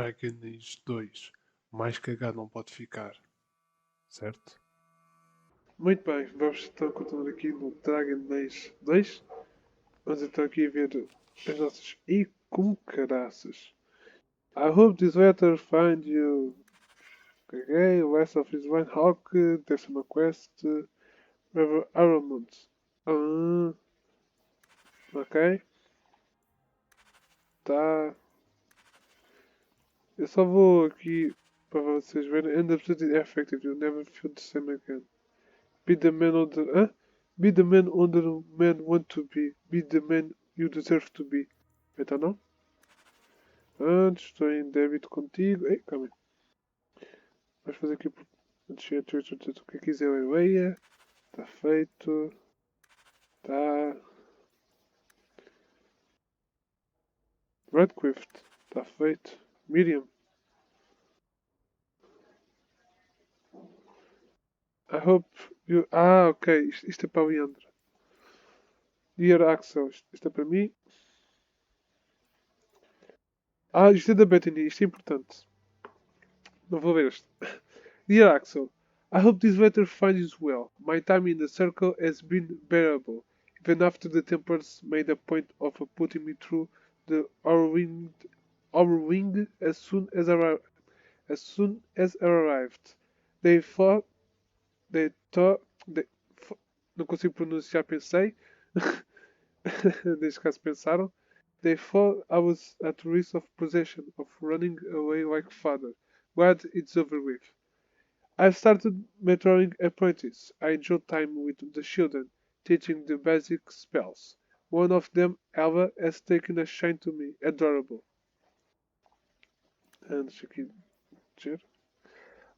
Dragon Age 2. Mais cagado não pode ficar. Certo? Muito bem, vamos então continuar aqui no Dragon Age 2. Vamos então aqui ver as nossas... E como caraças! I hope this letter find you. Ok, West of his Wine Hawk, décima quest, River Armament. Ok. Tá. Eu só vou aqui para vocês verem. And absolutely effective, you never feel the same again. Be the man on the. Huh? Be the man on the man want to be. Be the man you deserve to be. Então não? Antes, estou em débito contigo. Ei, calma aí. Vamos fazer aqui. O que quiser a meia. Está feito. Tá. Redcliffe. Está feito. Miriam. I hope you. Ah, ok. Isto é para o Leandro. Dear Axel. Isto é para mim. Ah, isto é da Bethany. Isto é importante. Não vou ver este. Dear Axel. I hope this letter finds you well. My time in the circle has been bearable, even after the Templars made a point of putting me through the overwing as soon as I arrived. They thought, they thought, they, não consigo pronunciar, pensei. Neste caso pensaram. They thought I was at risk of possession, of running away like father. Glad it's over with. I've started mentoring apprentices. I enjoy time with the children, teaching the basic spells. One of them, Ella, has taken a shine to me. Adorable. And she can cheer.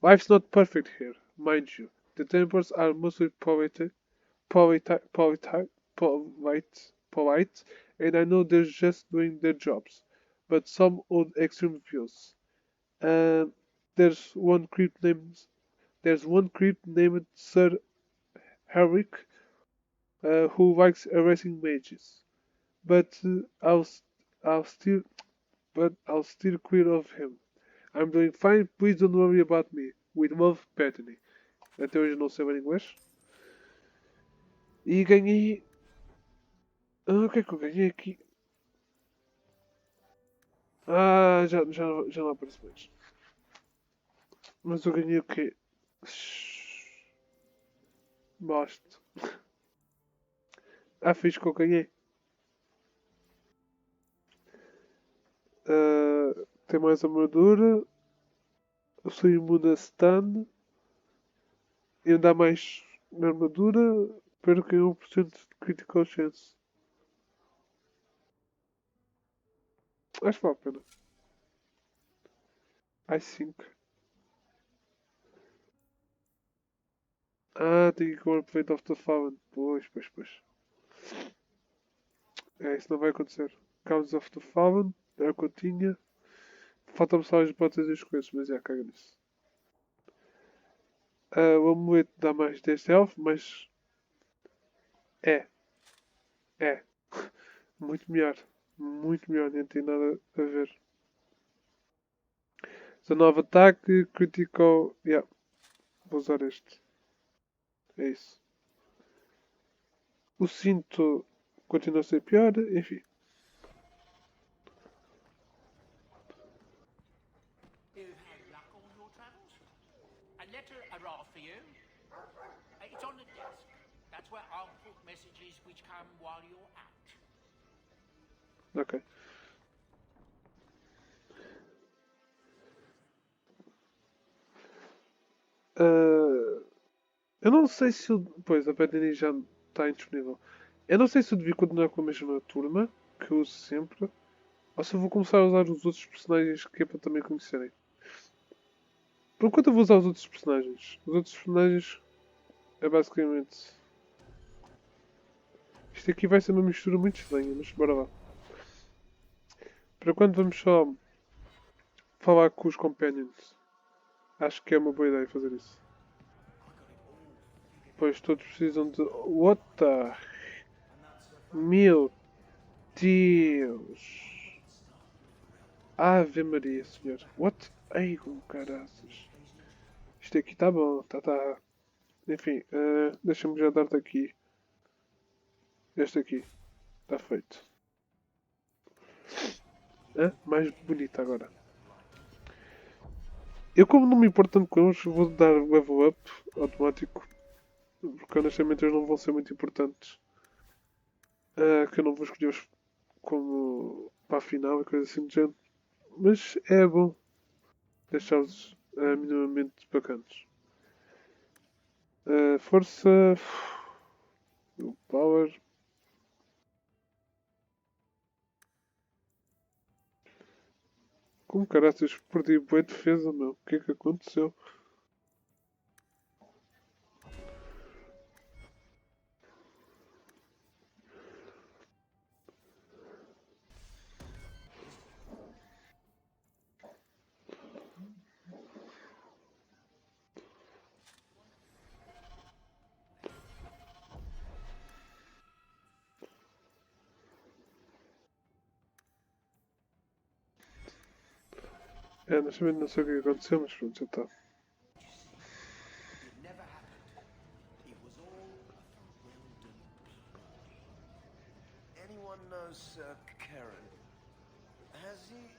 Life's not perfect here, mind you. The tempers are mostly polite, and I know they're just doing their jobs. But some old extreme views. There's one creep named Sir Herrick who likes erasing mages. But I'll still clear of him. I'm doing fine, please don't worry about me. With love, Bethany. Até hoje não sei ler inglês. E ganhei. O que é que eu ganhei aqui? Já não aparece mais. Mas eu ganhei o quê? Basta. Fiz que eu ganhei. Tem mais armadura. Eu sou imune a stun. E andar mais na armadura. Perco em 1% de critical chance. Acho que vale a pena. I think. Tenho que ir Fate of the Fallen. Pois. Isso não vai acontecer. Counts of the Fallen. É o que eu tinha. Faltam-me só as botas e as coisas, mas caga nisso. O amuleto dá mais 10 health, mas... É. Muito melhor. Muito melhor, nem tem nada a ver. 19 ataque, critical... Vou usar este. É isso. O cinto continua a ser pior, enfim. It's on the desk. That's where I'll put messages which come while you're out. Ok. Eu não sei se eu... Pois, a Bethany já está indisponível. Eu não sei se eu devia continuar com a mesma turma, que eu uso sempre, ou se eu vou começar a usar os outros personagens que é para também conhecerem. Por enquanto eu vou usar os outros personagens. Os outros personagens é basicamente... Isto aqui vai ser uma mistura muito estranha, mas bora lá. Para quando vamos só falar com os companions. Acho que é uma boa ideia fazer isso. Pois todos precisam de... What the... Meu Deus... Ave Maria, senhor. What? Ai, com caraças. Isto aqui tá bom, tá. Enfim, deixa-me já dar-te aqui. Este aqui, está feito. Mais bonito agora. Eu, como não me importo tanto com eles, vou dar level up automático. Porque honestamente eles não vão ser muito importantes. Que eu não vou escolher-os como para a final e coisa assim do género. Mas é bom deixá-los minimamente bacanas. Força. Power. Como caraças perdi boa defesa, meu? O que é que aconteceu? Neste momento não sei o que aconteceu, mas pronto, já está. It never happened. It was all a bewildered ploy. Anyone knows Karen? Has he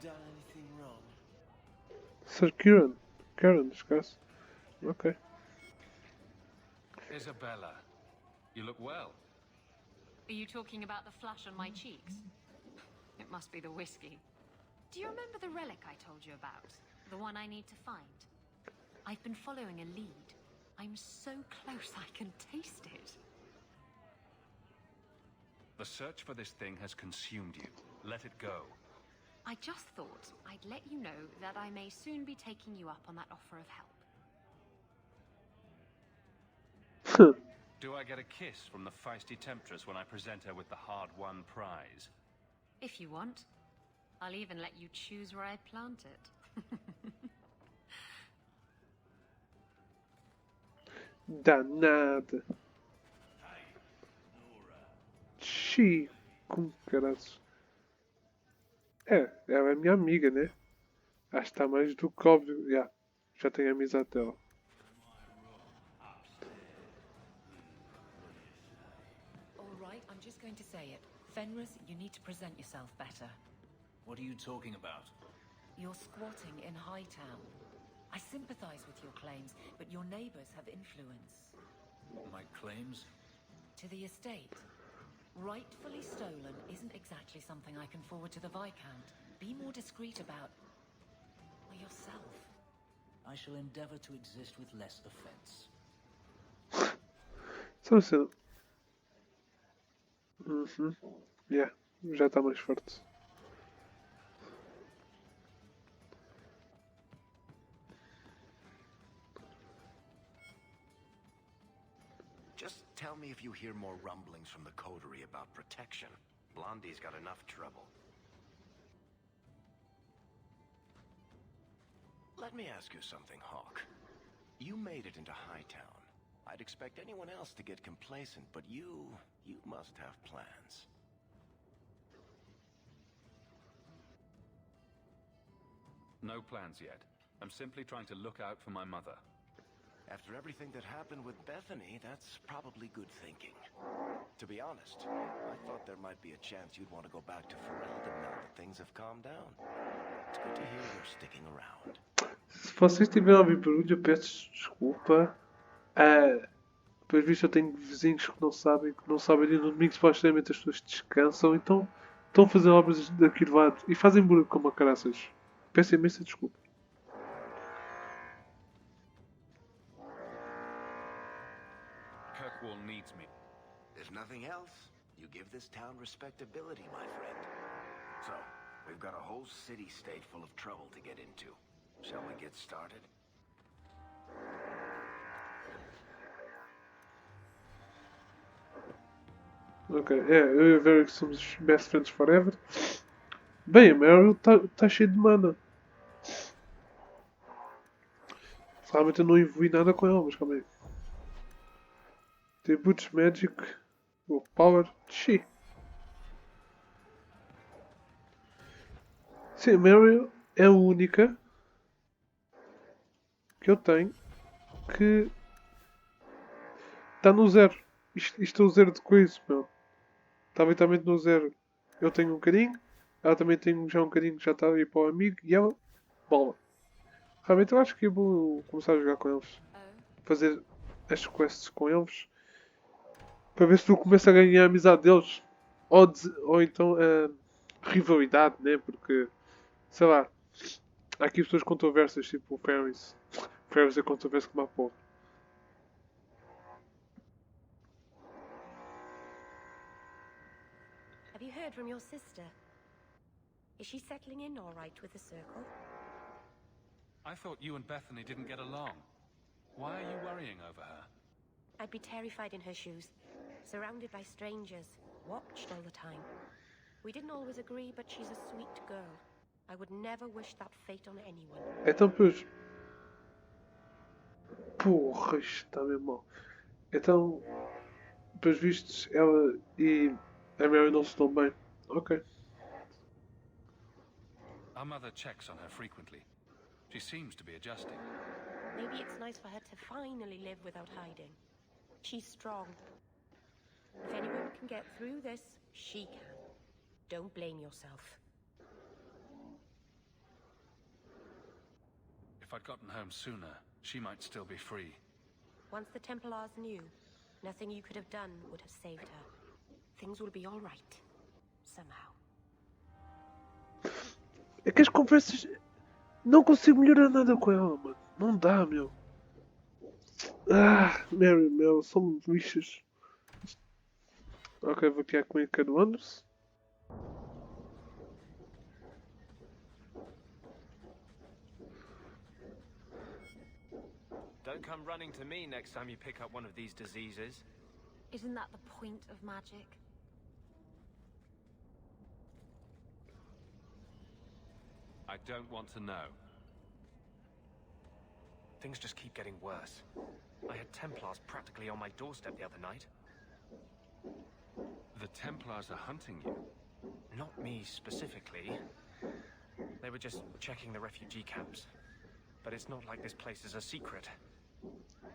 done anything wrong? Sir Kieran. Karen, neste caso. Ok. Isabella, you look well. Are you talking about the flush on my cheeks? It must be the whiskey. Do you remember the relic I told you about? The one I need to find? I've been following a lead. I'm so close I can taste it. The search for this thing has consumed you. Let it go. I just thought I'd let you know that I may soon be taking you up on that offer of help. Do I get a kiss from the feisty temptress when I present her with the hard-won prize? If you want. I'll even let you choose where I plant it. Danada. Xi. Como caraças. Ela é minha amiga, né? Acho que está mais do que óbvio. Já tenho amizade dela. All right, I'm just going to say it. Fenris, you need to present yourself better. What are you talking about? You're squatting in Hightown. I sympathize with your claims, but your neighbors have influence. My claims? To the estate. Rightfully stolen isn't exactly something I can forward to the Viscount. Be more discreet about... yourself. I shall endeavor to exist with less offense. Só assim. Já está mais forte. Just tell me if you hear more rumblings from the coterie about protection. Blondie's got enough trouble. Let me ask you something, Hawk. You made it into Hightown. I'd expect anyone else to get complacent, but you must have plans. No plans yet. I'm simply trying to look out for my mother. After everything that happened with Bethany, that's probably good thinking. To be honest, I thought there might be a chance you'd want to go back to Ferelden now that things have calmed down. It's good to hear you're sticking around. Se vocês tiverem a ouvir barulho, eu peço desculpa. Depois visto eu tenho vizinhos que não sabem e no domingo supostamente as pessoas descansam, então estão a fazer obras daqui de lado e fazem barulho como a caraças. Peço imensa desculpa. Kirkwall needs me. If nothing else, you give this town respectability, my friend. So, we've got a whole city-state full of trouble to get into. Shall we get started? Ok, eu e a Vera que somos best friends forever. Bem, a Meryl está cheia de mana. Realmente eu não evolui nada com ela, mas calma aí. Tem Boots Magic, o Power, Chi. Sim, a Mary é a única que eu tenho que está no zero. Isto é o zero de coisa, meu. Está literalmente no zero. Eu tenho um bocadinho, ela também tem já um bocadinho que já está aí para o amigo e ela, bola. Realmente eu acho que eu vou começar a jogar com eles. Fazer as quests com eles. Para ver se tu começa a ganhar a amizade deles. Ou então a rivalidade, né? Porque, sei lá, há aqui pessoas controversas, tipo o Ferris. O Ferris é controverso como a porra. Have you heard from your sister? Is she settling in all right with the circle? I thought you and Bethany didn't get along. Why are you worrying over her? I'd be terrified in her shoes, surrounded by strangers, watched all the time. We didn't always agree, but she's a sweet girl. I would never wish that fate on anyone. Então, pois. Porra, isto está mesmo mal. Então, pelos vistos, ela e a Mary não se dão bem. Ok. Our mother checks on her frequently. She seems to be adjusting. Maybe it's nice for her to finally live without hiding. She's strong. If anyone can get through this, she can. Don't blame yourself. If I'd gotten home sooner, she might still be free. Once the Templars knew, nothing you could have done would have saved her. Things will be all right. Somehow. É que as conversas. Não consigo melhorar nada com ela, mano. Não dá, meu. Ah, Mary, meu, são bichas. Ok, vou aqui à clínica do Anderson. Don't come running to me next time you pick up one of these diseases. Isn't that the point of magic? I don't want to know. Things just keep getting worse. I had Templars practically on my doorstep the other night. The Templars are hunting you. Not me specifically. They were just checking the refugee camps. But it's not like this place is a secret.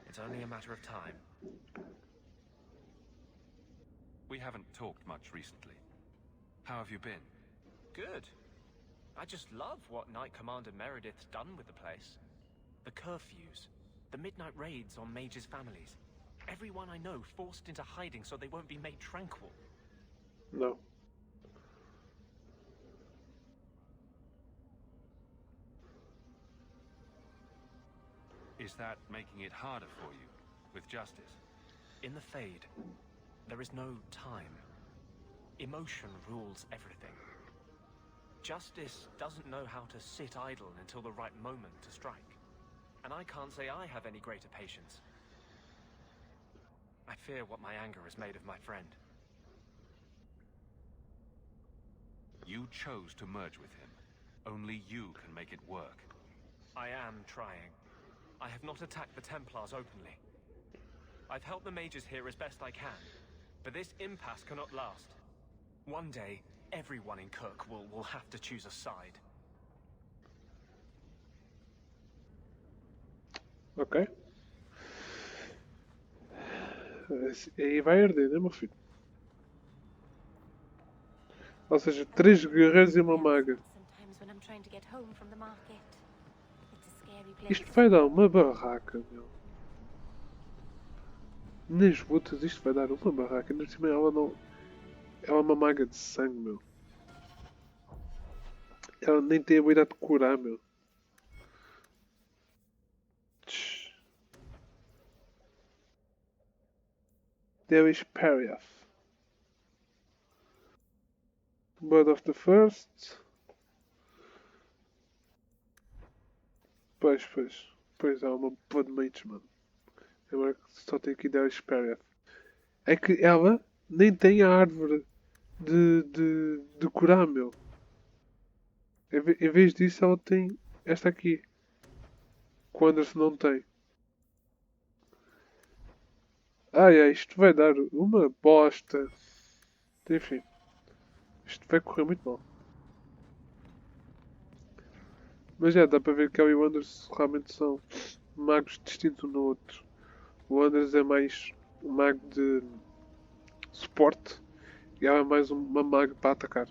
It's only a matter of time. We haven't talked much recently. How have you been? Good. I just love what Knight Commander Meredith's done with the place. The curfews, the midnight raids on mages' families. Everyone I know forced into hiding so they won't be made tranquil. Não. Is that making it harder for you, with justice? In the Fade, there is no time. Emotion rules everything. Justice doesn't know how to sit idle until the right moment to strike. And I can't say I have any greater patience. I fear what my anger has made of my friend. You chose to merge with him. Only you can make it work. I am trying. I have not attacked the Templars openly. I've helped the mages here as best I can, but this impasse cannot last. One day, everyone in Kirk will have to choose a side. Ok. Aí vai arder, né, meu filho? Ou seja, 3 guerreiros e uma maga. Sometimes when I'm trying to get home from the market. It's a scary place. Isto vai dar uma barraca, meu. Nas lutas isto vai dar uma barraca. Ainda por cima ela não. Ela é uma maga de sangue, meu. Ela nem tem a habilidade de curar, meu. Tch. There is Periath. Blood of the First. Pois. Pois há uma boa de mates, mano. Agora só tem aqui Darius Periath. É que ela nem tem a árvore de curar, meu. Em vez disso, ela tem esta aqui. Que o Anderson não tem. Ai, isto vai dar uma bosta. Enfim. Isto vai correr muito mal. Mas já dá para ver que ela e o Anders realmente são magos distintos um do outro. O Anders é mais um mago de suporte e ela é mais uma maga para atacar.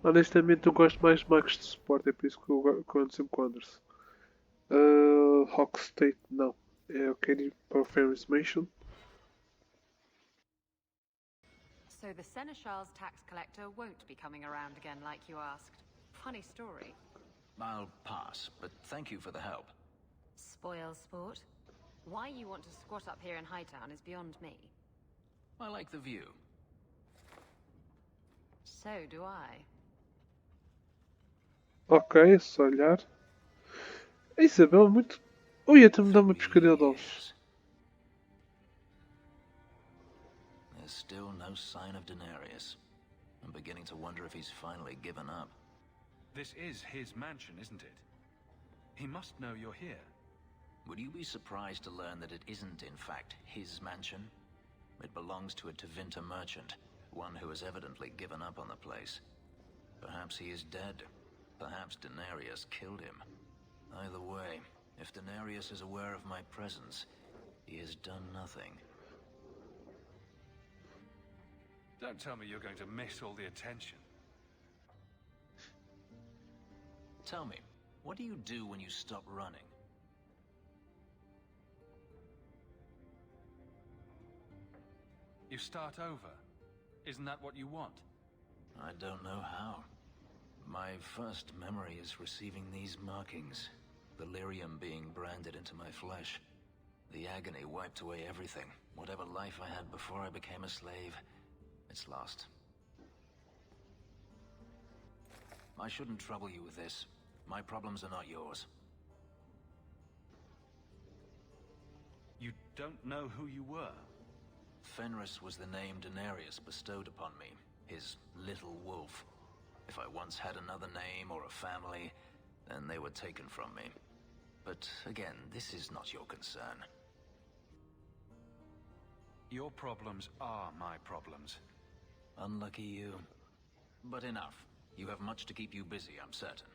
Honestamente, eu gosto mais de magos de suporte, é por isso que eu ando sempre com o Anders. Hawk State, não. É o Katie para o Ferris Mansion. So the Seneschal's tax collector won't be coming around again like you asked. Funny story. I'll pass, but thank you for the help. Spoil sport. Why you want to squat up here in Hightown is beyond me. I like the view. So do I. Ok, só olhar. A Isabel é muito. Ui, até me dá uma pescaria de ovos. There's still no sign of Daenerys. I'm beginning to wonder if he's finally given up. This is his mansion, isn't it? He must know you're here. Would you be surprised to learn that it isn't, in fact, his mansion? It belongs to a Tevinter merchant, one who has evidently given up on the place. Perhaps he is dead. Perhaps Daenerys killed him. Either way, if Daenerys is aware of my presence, he has done nothing. Don't tell me you're going to miss all the attention. Tell me, what do you do when you stop running? You start over. Isn't that what you want? I don't know how. My first memory is receiving these markings. Delirium being branded into my flesh. The agony wiped away everything. Whatever life I had before I became a slave, it's lost. I shouldn't trouble you with this. My problems are not yours. You don't know who you were? Fenris was the name Daenerys bestowed upon me, his little wolf. If I once had another name or a family, then they were taken from me. But again, this is not your concern. Your problems are my problems. Unlucky you. But enough. You have much to keep you busy, I'm certain.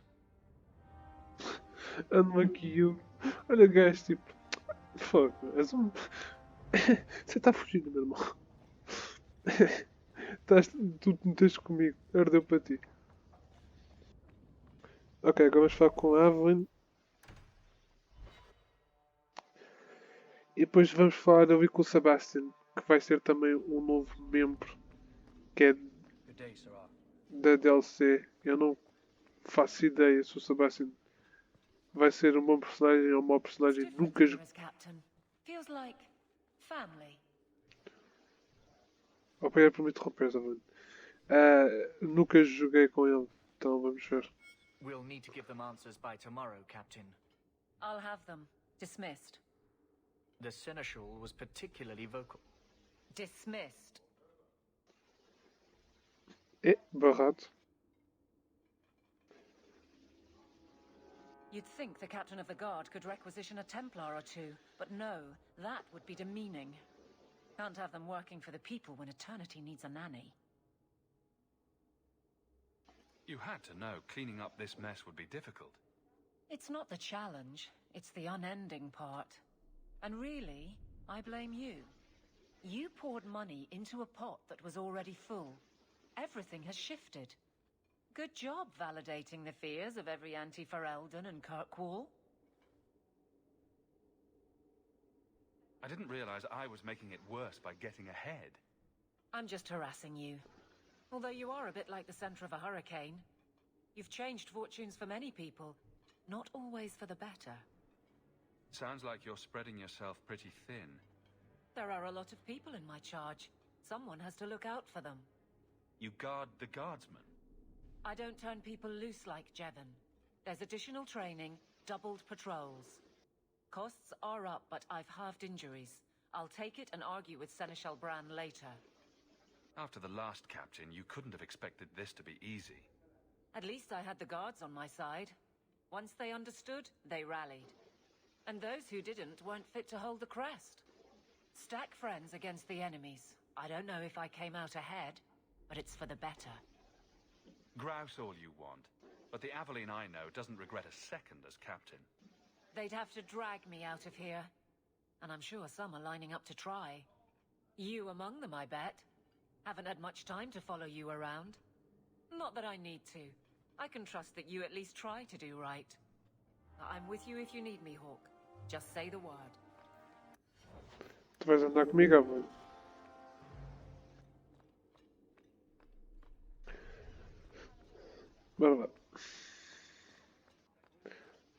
Unlucky you. Olha o gajo, tipo. Fogo, és um. Você está fugindo, meu irmão. Tu te meteste comigo. Ardeu para ti. Ok, agora vamos falar com a Evelyn. E depois vamos falar ali com o Sebastian, que vai ser também um novo membro, que é da DLC. Eu não faço ideia se o Sebastian vai ser um bom personagem ou um mau personagem. Nunca joguei. Feels like family. Obrigado por me interromper, Evelyn. Nunca joguei com ele, então vamos ver. We'll need to give them answers by tomorrow, Captain. I'll have them. Dismissed. The Seneschal was particularly vocal. Dismissed. Barrado. You'd think the captain of the guard could requisition a Templar or two, but no, that would be demeaning. Can't have them working for the people when eternity needs a nanny. You had to know cleaning up this mess would be difficult. It's not the challenge, it's the unending part. And really, I blame you. You poured money into a pot that was already full. Everything has shifted. Good job validating the fears of every anti-Ferelden and Kirkwall. I didn't realize I was making it worse by getting ahead. I'm just harassing you. Although you are a bit like the center of a hurricane. You've changed fortunes for many people, not always for the better. Sounds like you're spreading yourself pretty thin. There are a lot of people in my charge. Someone has to look out for them. You guard the guardsmen. I don't turn people loose like Jevon. There's additional training, doubled patrols. Costs are up, but I've halved injuries. I'll take it and argue with Seneschal Bran later. After the last captain, you couldn't have expected this to be easy. At least I had the guards on my side. Once they understood, they rallied. And those who didn't weren't fit to hold the crest. Stack friends against the enemies. I don't know if I came out ahead, but it's for the better. Grouse all you want. But the Aveline I know doesn't regret a second as captain. They'd have to drag me out of here. And I'm sure some are lining up to try. You among them, I bet. Haven't had much time to follow you around. Not that I need to. I can trust that you at least try to do right. I'm with you if you need me, Hawk. Just say the word. Tu vais andar comigo, mano. Bora lá.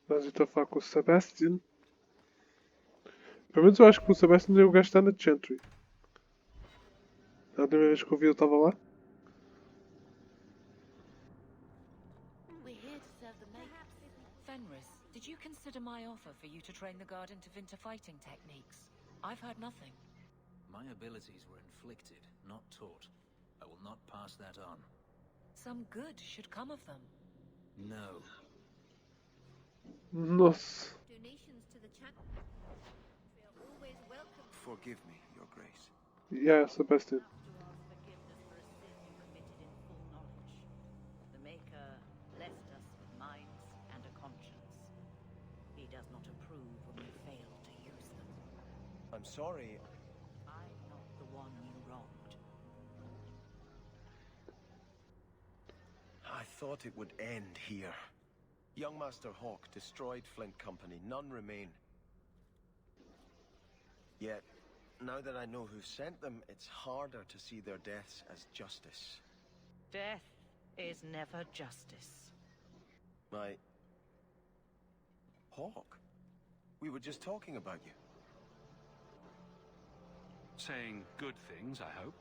Mas eu estou a falar com o Sebastian. Pelo menos eu acho que o Sebastian é o gajo que está na Chantry. A última vez que eu vi ele estava lá. Fenris, did you consider my offer for you to train the guard into Vinter fighting techniques? I've heard nothing. My abilities were inflicted, not taught. I will not pass that on. Some good should come of them. No. Nossa. Donations to the channel are always welcome. Forgive me, Your Grace. Yeah, Sebastian. Forgiveness for a sin you committed in full knowledge. The Maker blessed us with minds and a conscience. He does not approve when we fail to use them. I'm sorry. I'm not the one you wronged. I thought it would end here. Young Master Hawk destroyed Flint Company. None remain. Yet, now that I know who sent them, it's harder to see their deaths as justice. Death is never justice. My... Hawk? We were just talking about you. Saying good things, I hope.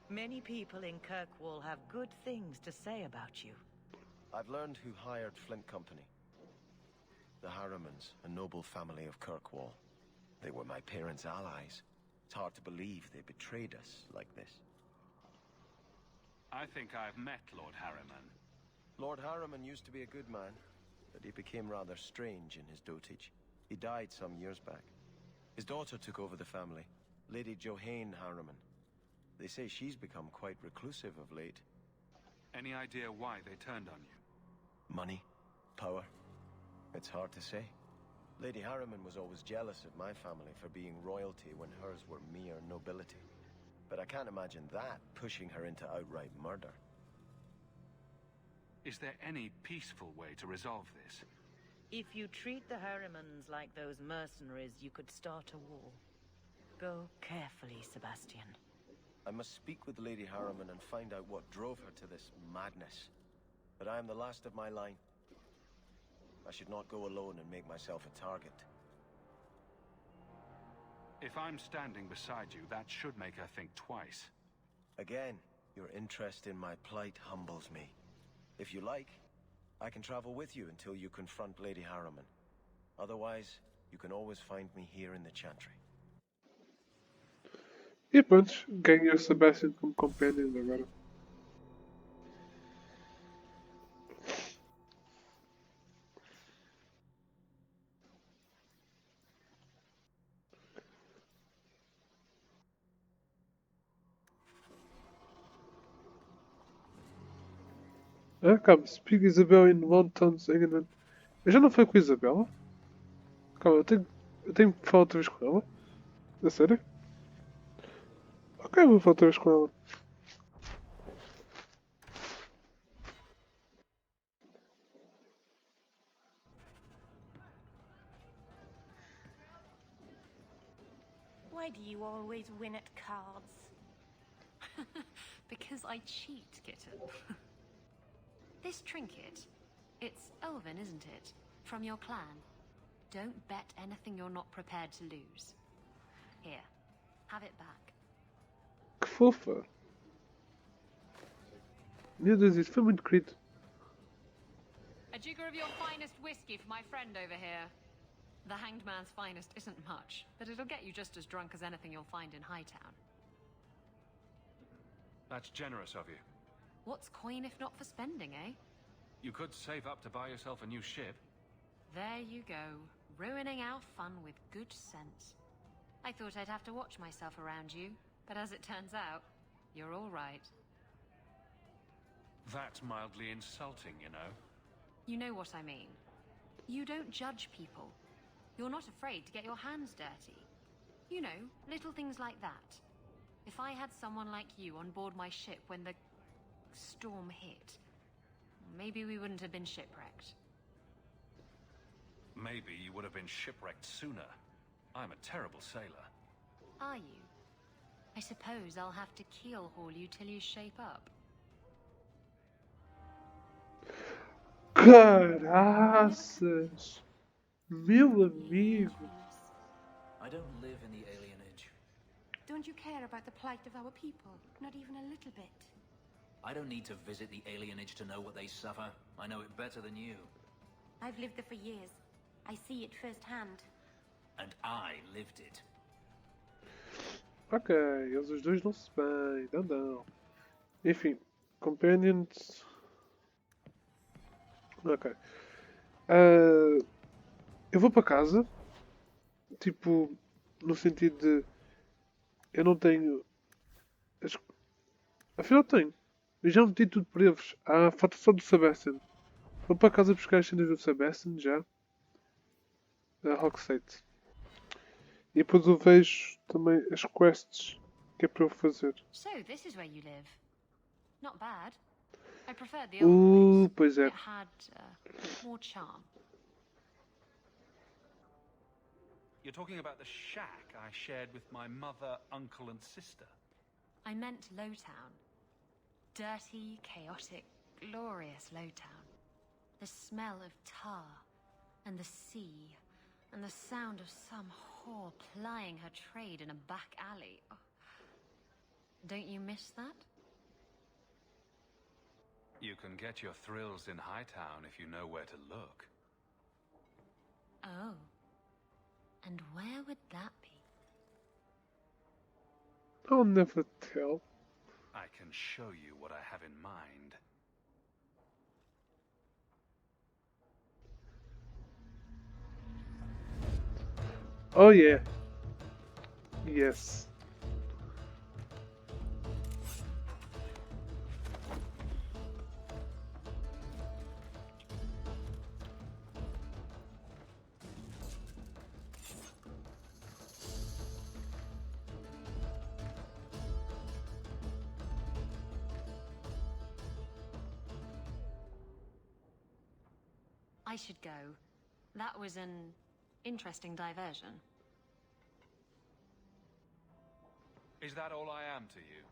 Many people in Kirkwall have good things to say about you. I've learned who hired Flint Company. The Harrimans, a noble family of Kirkwall. They were my parents' allies. It's hard to believe they betrayed us like this. I think I've met Lord Harriman. Lord Harriman used to be a good man, but he became rather strange in his dotage. He died some years back. His daughter took over the family, Lady Johanne Harriman. They say she's become quite reclusive of late. Any idea why they turned on you? Money? Power? It's hard to say. Lady Harriman was always jealous of my family for being royalty when hers were mere nobility. But I can't imagine that pushing her into outright murder. Is there any peaceful way to resolve this? If you treat the Harrimans like those mercenaries, you could start a war. Go carefully, Sebastian. I must speak with Lady Harriman and find out what drove her to this madness. But I am the last of my line. I should not go alone and make myself a target. If I'm standing beside you, that should make her think twice. Again, your interest in my plight humbles me. If you like, I can travel with you until you confront Lady Harriman. Otherwise, you can always find me here in the Chantry. E pronto, ganhei o Sebastian como companion agora. Ah, calma, speak Isabel in one tones again. Eu já não falei com a Isabela? Calma, eu tenho que falar outra vez com ela? É sério? Ok, vou falar outra vez com ela. Why do you always win at cards? Because I cheat, kitten. This trinket, it's elven, isn't it? From your clan. Don't bet anything you're not prepared to lose. Here, have it back. Que fofa! Meu Deus, isso foi muito querido. A jigger of your finest whiskey for my friend over here. The hanged man's finest isn't much, but it'll get you just as drunk as anything you'll find in Hightown. That's generous of you. What's coin if not for spending, eh? You could save up to buy yourself a new ship. There you go, ruining our fun with good sense. I thought I'd have to watch myself around you, but as it turns out, you're all right. That's mildly insulting, you know. You know what I mean. You don't judge people. You're not afraid to get your hands dirty. You know, little things like that. If I had someone like you on board my ship when the storm hit, maybe we wouldn't have been shipwrecked. Maybe you would have been shipwrecked sooner. I'm a terrible sailor. Are you? I suppose I'll have to keel haul you till you shape up. Caraças! Meu amigo! I don't live in the alienage. Don't you care about the plight of our people? Not even a little bit. I don't need to visit the alienage to know what they suffer. I know it better than you. I've lived there for years. I see it firsthand. And I lived it. Ok, eles os dois não se bem, não. Enfim, Companions. Ok. Eu vou para casa. Tipo, no sentido de. Eu não tenho. Afinal tenho. Eu já meti tudo por eles. Falta só do Sebastian. Vou para casa buscar as cenas do Sebastian já. A Rockstate. E depois eu vejo também as quests que é para eu fazer. So, this is where you live. Not bad. I preferred the old place. Pois é. It had more charm. You're talking about the shack I shared with my mother, uncle, and sister. I meant Lowtown. Dirty, chaotic, glorious Lowtown. The smell of tar, and the sea, and the sound of some whore plying her trade in a back alley. Oh. Don't you miss that? You can get your thrills in Hightown if you know where to look. Oh. And where would that be? I'll never tell. I can show you what I have in mind. Oh yeah. Yes. I should go. That was an interesting diversion. Is that all I am to you?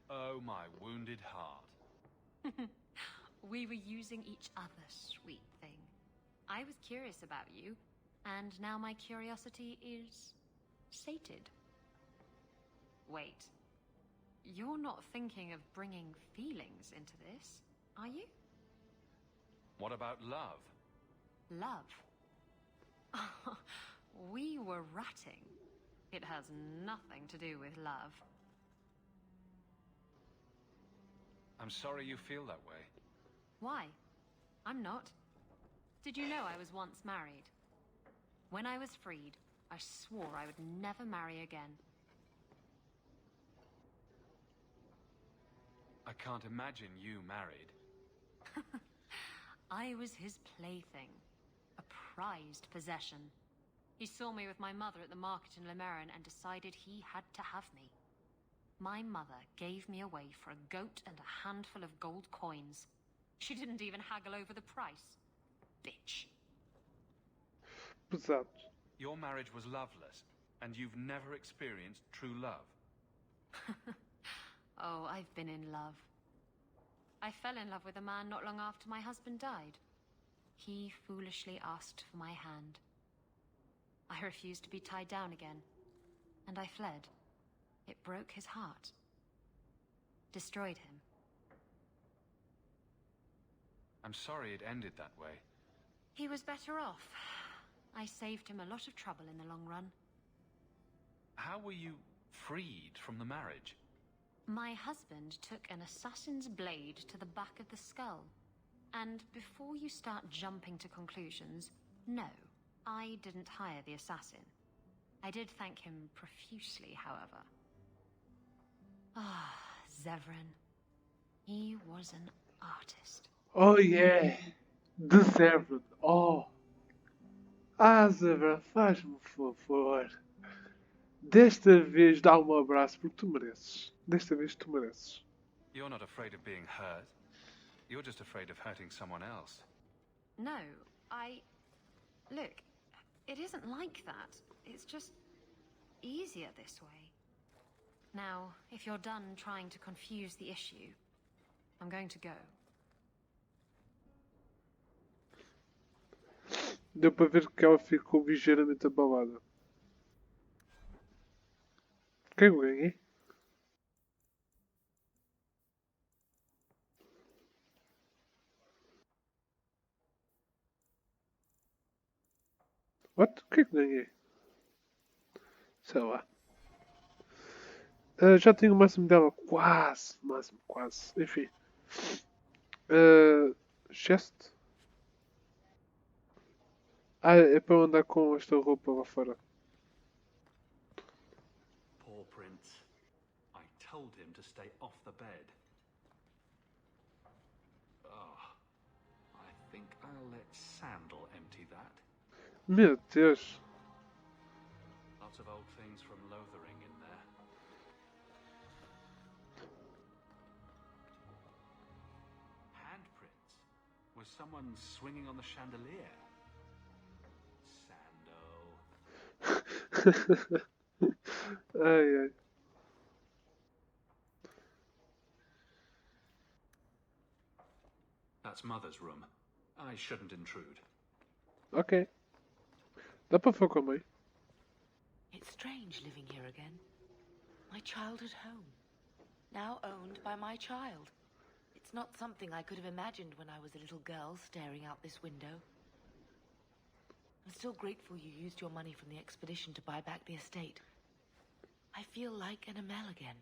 Oh, my wounded heart. We were using each other, sweet thing. I was curious about you, and now my curiosity is sated. Wait. You're not thinking of bringing feelings into this, are you? What about love? Love? We were ratting. It has nothing to do with love. I'm sorry you feel that way. Why? I'm not. Did you know I was once married? When I was freed, I swore I would never marry again. I can't imagine you married. I was his plaything, a prized possession. He saw me with my mother at the market in Lemerin and decided he had to have me. My mother gave me away for a goat and a handful of gold coins. She didn't even haggle over the price. Bitch. Pesado. Your marriage was loveless, and you've never experienced true love. Oh, I've been in love. I fell in love with a man not long after my husband died. He foolishly asked for my hand. I refused to be tied down again, and I fled. It broke his heart. Destroyed him. I'm sorry it ended that way. He was better off. I saved him a lot of trouble in the long run. How were you freed from the marriage? My husband took an assassin's blade to the back of the skull. And before you start jumping to conclusions, no, I didn't hire the assassin. I did thank him profusely, however. Ah, Zevran. He was an artist. Oh yeah. The Seven. Oh! Zebra, faz-me um favor. Desta vez dá um abraço porque tu mereces. Desta vez tu mereces. You're not afraid of being hurt. You're just afraid of hurting someone else. No, Look, it isn't like that. It's just easier this way. Now, if you're done trying to confuse the issue, I'm going to go. Deu para ver que ela ficou ligeiramente abalada. O que é que eu ganhei? What? O que é que eu ganhei? Sei lá. Já tenho o máximo dela. Quase. Máximo, quase. Enfim. Chest. É para eu andar com esta roupa lá fora. Poor Prince. I told him to stay off the bed. Oh, I think I'll let Sandal empty that. Meu Deus. Lots of old things from Lothering in there. Handprints? Was someone swinging on the chandelier? Sandal. Ai, ai. That's Mother's room. I shouldn't intrude. Ok. Dá para falar com a mãe? It's strange living here again. My childhood home. Now owned by my child. It's not something I could have imagined when I was a little girl staring out this window. I'm still grateful you used your money from the expedition to buy back the estate. I feel like an Amel again.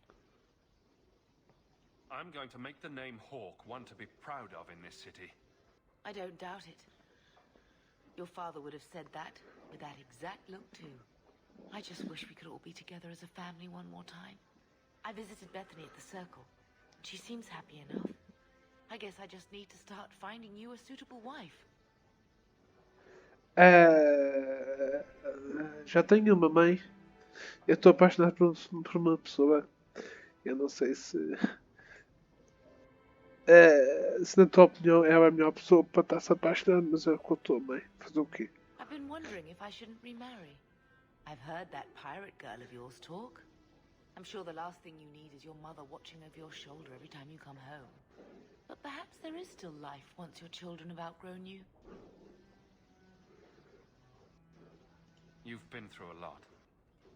I'm going to make the name Hawke one to be proud of in this city. I don't doubt it. Your father would have said that, with that exact look too. I just wish we could all be together as a family one more time. I visited Bethany at the Circle. She seems happy enough. I guess I just need to start finding you a suitable wife. Já tenho uma mãe. Eu estou apaixonado por uma pessoa. Eu não sei se. Se na tua opinião ela é a melhor pessoa para estar se apaixonando, mas é com a tua mãe. Fazer o quê? I've been wondering if I shouldn't remarry. I've heard that pirate girl of yours talk. I'm sure the last thing you need is your mother watching over your shoulder every time you come home. But perhaps there is still life once your children have outgrown you. You've been through a lot.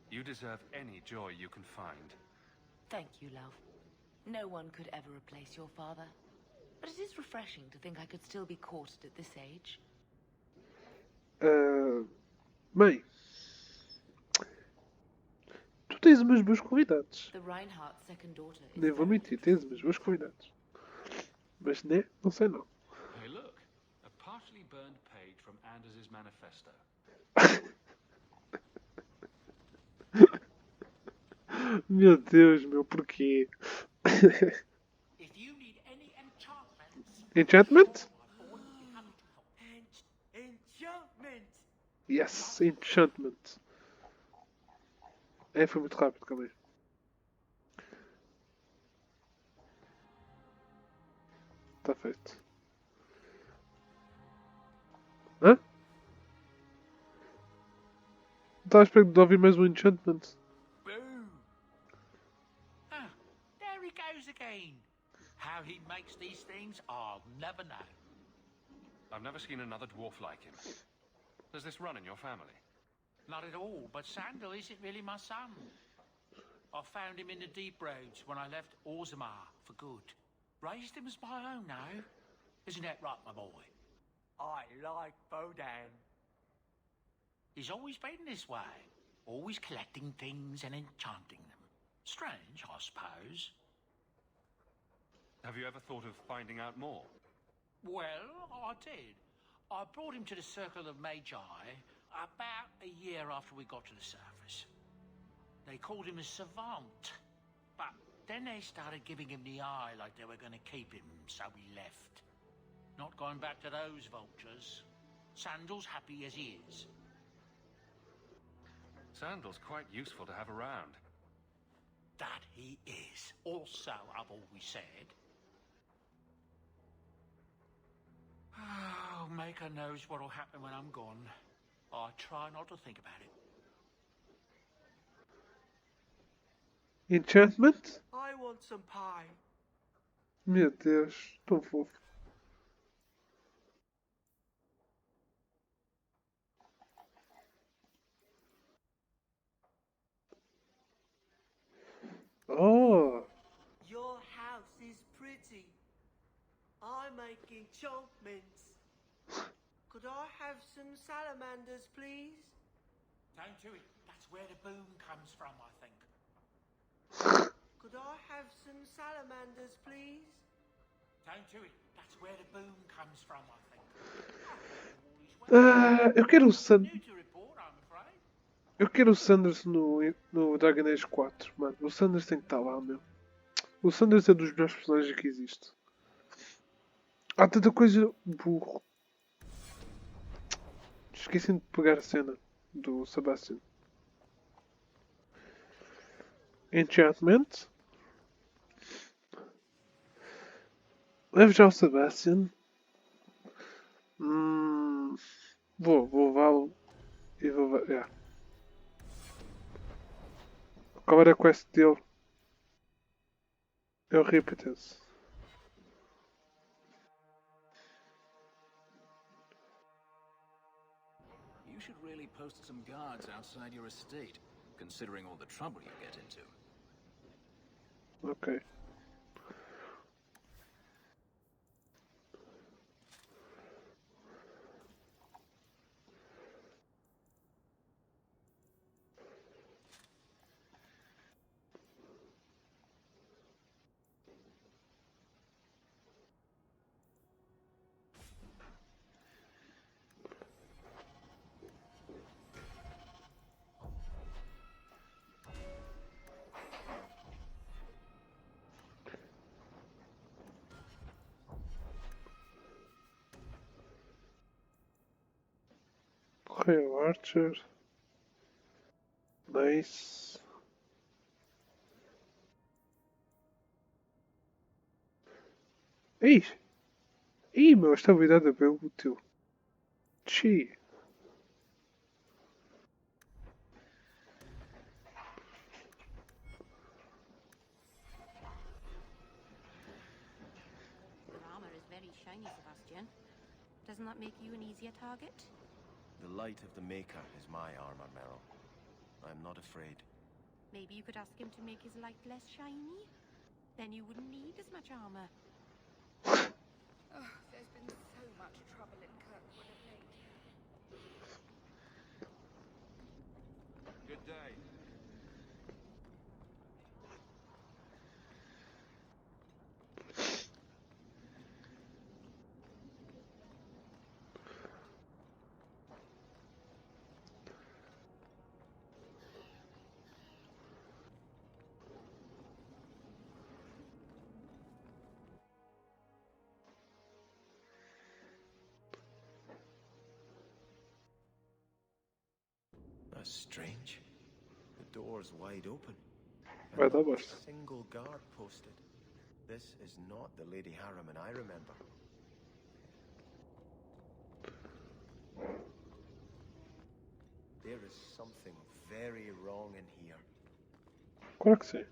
You deserve any joy you can find. Thank you, love. No one could ever replace your father. But it is refreshing to think I could still be courted at this age. Mãe, tu tens umas boas qualidades. The Reinhardt's second daughter is Nem vou mentir, tens umas boas qualidades. Mas né? Não sei não. Hey, look. A partially burned page from Anders' manifesto. Meu Deus, meu, porquê? If you need any enchantments, Enchantment? enchantment. Yes, enchantment. Foi muito rápido, calma aí. Está feito. Hã? Estava à espera de ouvir mais um enchantment. Boo! Ah, there he goes again. How he makes these things, I'll never know. I've never seen another dwarf like him. Does this run in your family? Not at all, but Sandal isn't really my son. I found him in the deep roads when I left Orzammar for good. Raised him as my own now. Isn't that right, my boy? I like Bodan. He's always been this way. Always collecting things and enchanting them. Strange, I suppose. Have you ever thought of finding out more? Well, I did. I brought him to the Circle of Magi about a year after we got to the surface. They called him a savant, but then they started giving him the eye like they were going to keep him, so we left. Not going back to those vultures. Sandal's happy as he is. Sandal's quite useful to have around. That he is. Also, I've always said. Oh, Maker knows what'll happen when I'm gone. I try not to think about it. Enchantment? I want some pie. Meu Deus, tão fofo. Oh, Your house is pretty. I make enchantments. Could I have some salamanders, please? Don't do it. That's where the boom comes from, I think. Could I have some salamanders, please? Don't do it. That's where the boom comes from, I think. eu quero o Sanders. New to report, I'm afraid. Eu quero o Sanders no Dragon Age 4, mano. O Sanders tem que estar lá, meu. O Sanders é dos melhores personagens que existe. Há tanta coisa burro. Esqueci de pegar a cena do Sebastian. Enchantment. Leve já o Sebastian. Vou levá-lo e vou. Yeah. Qual era a quest dele? É o Repetence. You should really post some guards outside your estate, considering all the trouble you get into. Ok. Correio Archer. Nice. Ih! Ih, meu, esta habilidade é bem útil. Chi. Your armor is very shiny, Sebastian. Doesn't that make you an easier target? The light of the Maker is my armor, Meryl. I'm not afraid. Maybe you could ask him to make his light less shiny? Then you wouldn't need as much armor. Oh, there's been so much trouble in Kirkwood of late. Good day. That's strange. The door's wide open. Vai And dar not a bosta. single guard posted. This is not the Lady Harriman I remember. There is something very wrong in here. Claro que sim.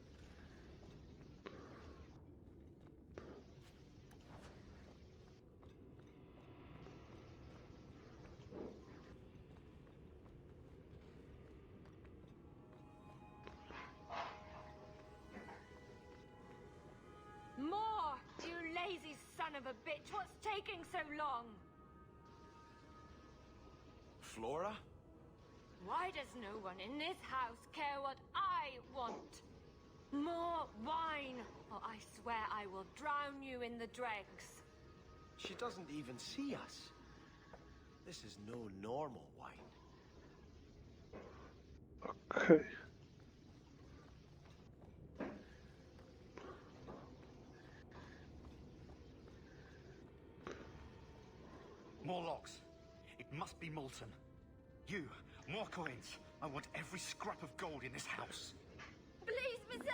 More! You lazy son of a bitch! What's taking so long? Flora? Why does no one in this house care what I want? More wine, or I swear I will drown you in the dregs. She doesn't even see us. This is no normal wine. Ok. must be molten. You, more coins. I want every scrap of gold in this house. Please, Vizier!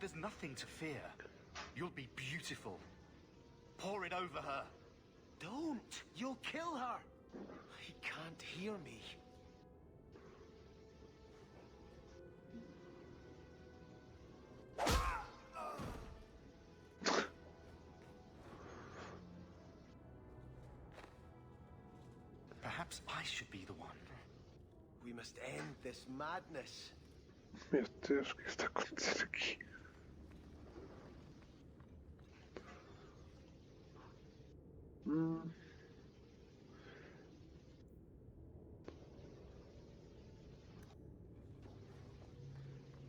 There's nothing to fear. You'll be beautiful. Pour it over her. Don't! You'll kill her! He can't hear me. Perhaps I should be the one. We must end this madness. Meu Deus, o que está a acontecer aqui?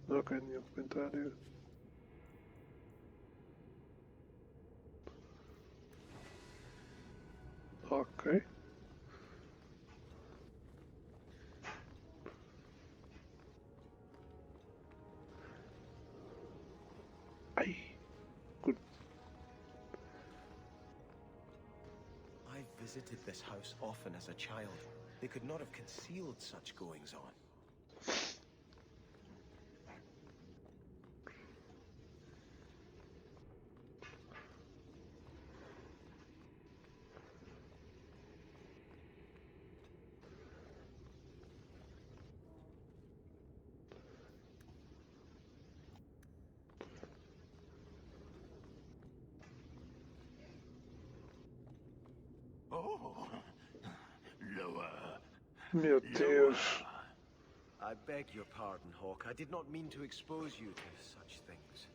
Ok, nenhum comentário. Ok. Ai. Good. I visited this house often as a child. They could not have concealed such goings on. Oh, lower. Meu Deus. I beg your pardon, Hawk. I did not mean to expose you to such things.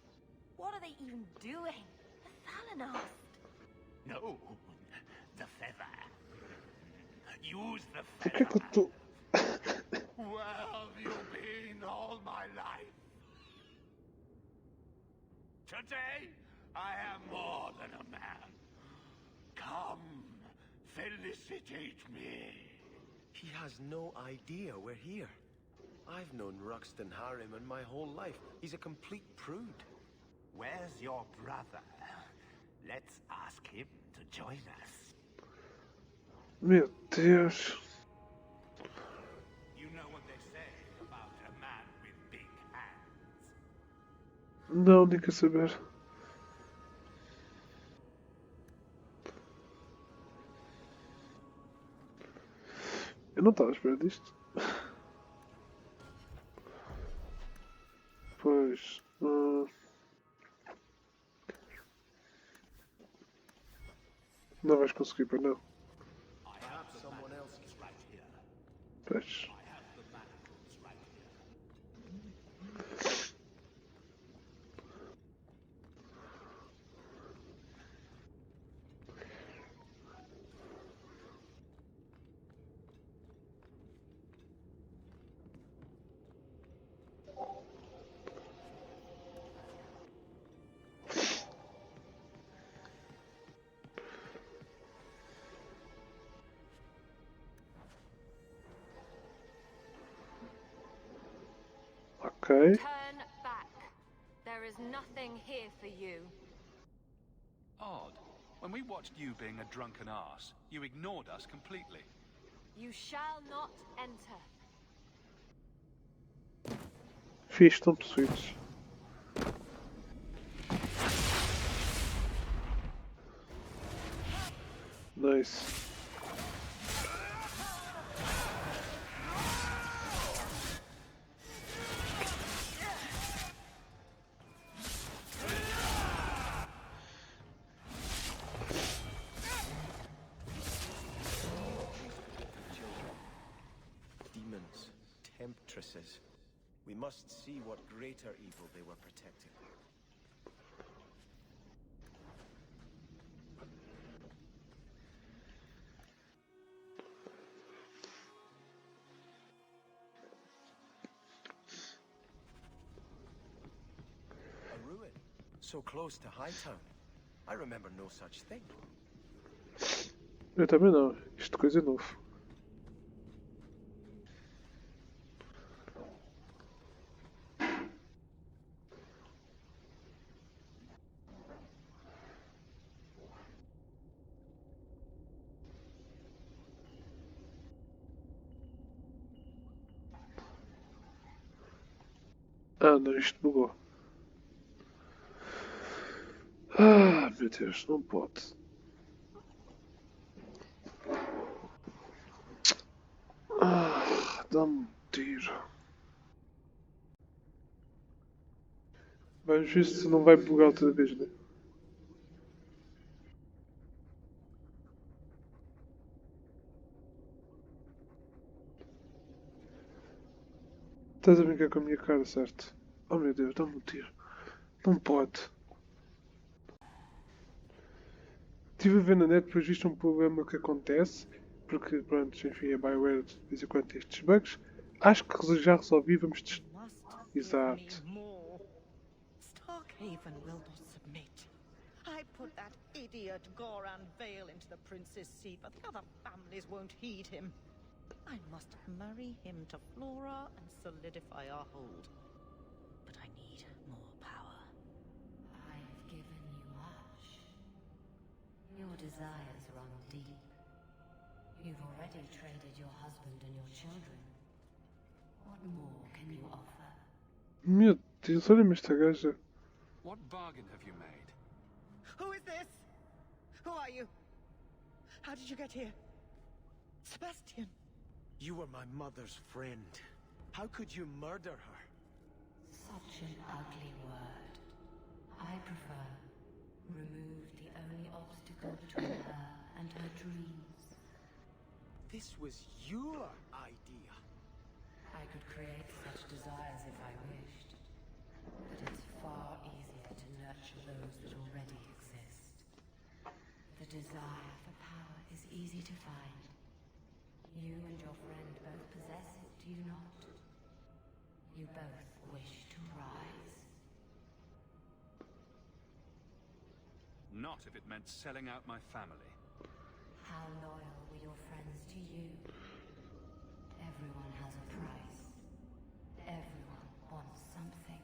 What are they even doing? The Thalanos! No, the feather. Use the Por que que eu tô... Where have you been all my life? Today, I am more than a man. Come, felicitate me. He has no idea we're here. I've known Ruxton Harriman my whole life. He's a complete prude. Where's your brother? Let's ask him to join us. Meu Deus. You know what they say about a man with big hands? Não, nem quer saber. Eu não estava à espera disto. Pois. Não vais conseguir, para não. Perhaps someone else can. Pois. Ok. Turn back. There is nothing here for you. Odd. When we watched you being a drunken arse, you ignored us completely. You shall not enter. Fixe, estão possuídos. Nice. Demons, temptresses. We must see what greater evil they were protecting. A ruin, so close to Hightown. I remember no such thing. Eu também não. Isto coisa é novo. Ah, não, isto bugou. Ah, meu Deus, não pode. Ah, dá-me um tiro. Vamos ver se não vai bugar outra vez, né? Estás a brincar com a minha cara, certo? Oh meu Deus, dá-me um tiro. Não pode. Estive a ver na net, depois visto um problema que acontece, porque, pronto, enfim, a BioWare de vez em quando tem estes bugs. Acho que já resolvi, vamos testar. Exato. Starkhaven will not submit. I put that idiot Goran Vale into the prince's seat, but the other families won't heed him. I must marry him to Flora and solidify our hold. But I need more power. I've given you much. Your desires run deep. You've already traded your husband and your children. What more can you offer? Meu Deus, olha-me esta gaja. What bargain have you made? Who is this? Who are you? How did you get here? Sebastian! You were my mother's friend. How could you murder her? Such an ugly word. I prefer remove the only obstacle between her and her dreams. This was your idea. I could create such desires if I wished, but it's far easier to nurture those that already exist. The desire for power is easy to find. You and your friend both possess it, do you not? You both wish to rise. Not if it meant selling out my family. How loyal were your friends to you? Everyone has a price. Everyone wants something.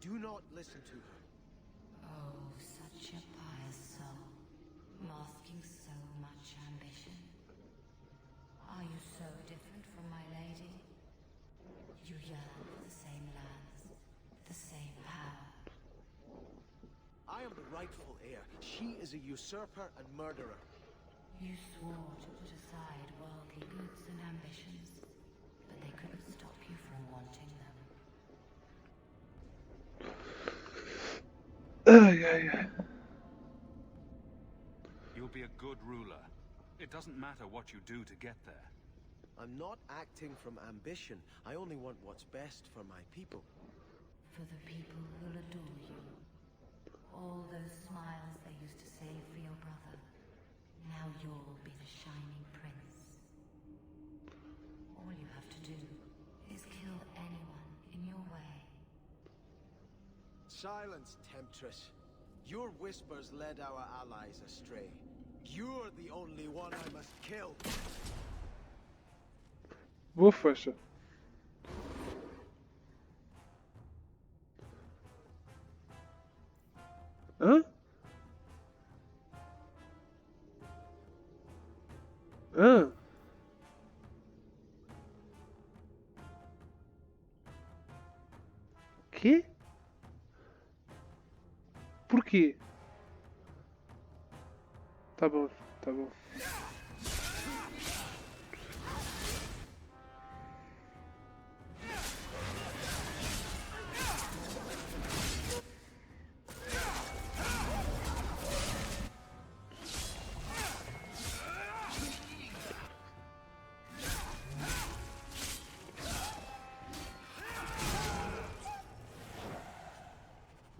Do not listen to her. Oh, such a pious soul, masking so much ambition. Are you so different from my lady? You yearn for the same lands, the same power. I am the rightful heir. She is a usurper and murderer. You swore to put aside worldly goods and ambitions, but they couldn't stop you from wanting them. Ai, ai, ai. You'll be a good ruler. It doesn't matter what you do to get there. I'm not acting from ambition. I only want what's best for my people. For the people who'll adore you. All those smiles they used to save for your brother. Now you'll be the shining prince. All you have to do is kill anyone in your way. Silence, Temptress. Your whispers led our allies astray. You're the only one I must kill. Boa faixa. Hã? Hã? Quê? Porquê? Tá bom, tá bom.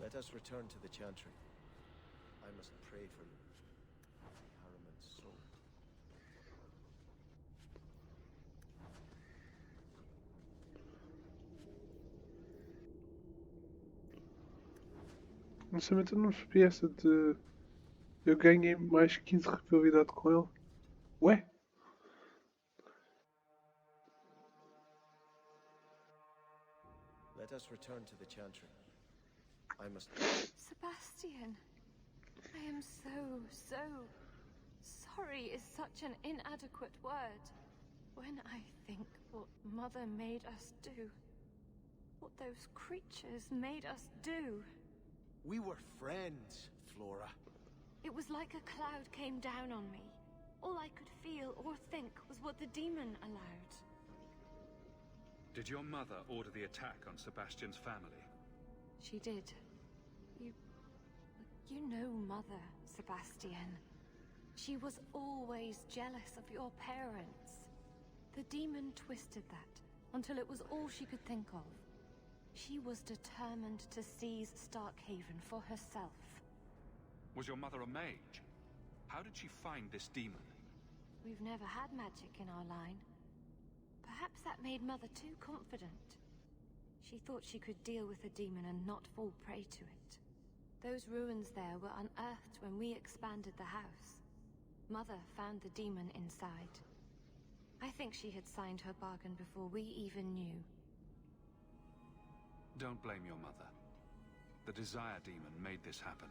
Let us return to the Chantry. I must pray for you. Harriman's soul. Honestamente, eu não percebi essa de. Eu ganhei mais 15 de repabilidade com ele. Ué? Let us return to the Chantry. I must. Sebastian, I am so sorry is such an inadequate word. When I think what Mother made us do, what those creatures made us do. We were friends, Flora. It was like a cloud came down on me. All I could feel or think was what the demon allowed. Did your mother order the attack on Sebastian's family? She did. You know Mother, Sebastian. She was always jealous of your parents. The demon twisted that until it was all she could think of. She was determined to seize Starkhaven for herself. Was your mother a mage? How did she find this demon? We've never had magic in our line. Perhaps that made Mother too confident. She thought she could deal with the demon and not fall prey to it. Those ruins there were unearthed when we expanded the house. Mother found the demon inside. I think she had signed her bargain before we even knew. Don't blame your mother. The Desire Demon made this happen.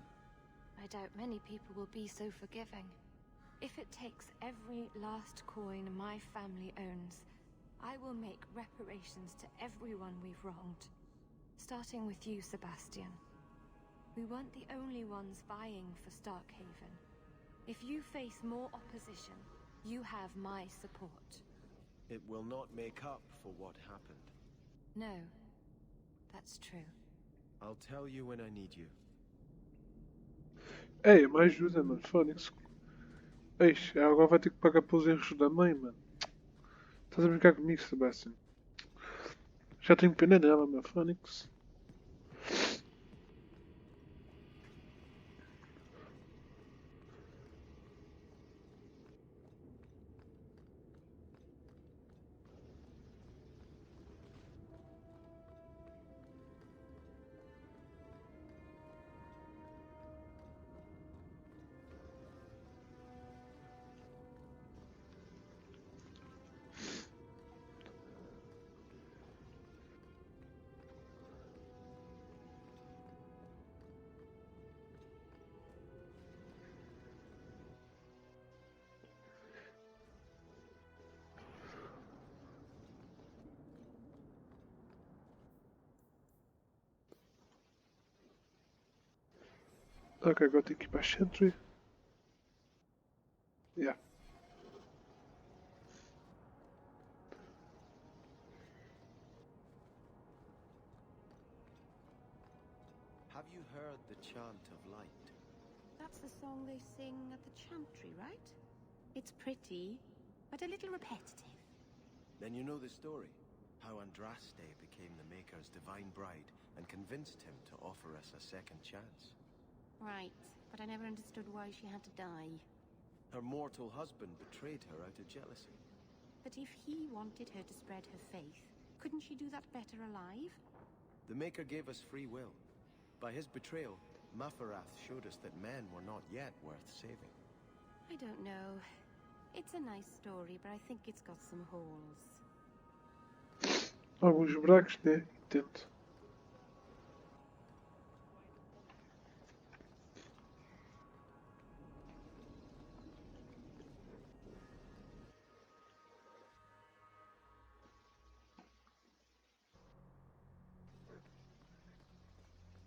I doubt many people will be so forgiving. If it takes every last coin my family owns, I will make reparations to everyone we've wronged. Starting with you, Sebastian. We weren't the only ones vying for Starkhaven. If you face more opposition, you have my support. It will not make up for what happened. No, that's true. I'll tell you when I need you. Ei, me ajuda, mano. Fónix. Eixe, ela agora vai ter que pagar pelos erros da mãe, mano. Estás a brincar comigo, Sebastian? Já tenho pena dela, meu Fónix. Ok, agora tenho que ir para a Sentry. Yeah. Have you heard the Chant of Light? That's the song they sing at the chantry, right? It's pretty, but a little repetitive. Then you know the story. How Andraste became the Maker's divine bride and convinced him to offer us a second chance. Right, but I never understood why she had to die. Her mortal husband betrayed her out of jealousy. But if he wanted her to spread her faith, couldn't she do that better alive? The Maker gave us free will. By his betrayal, Mafarath showed us that men were not yet worth saving. I don't know. It's a nice story, but I think it's got some holes. Alguns buracos, né? Entendo.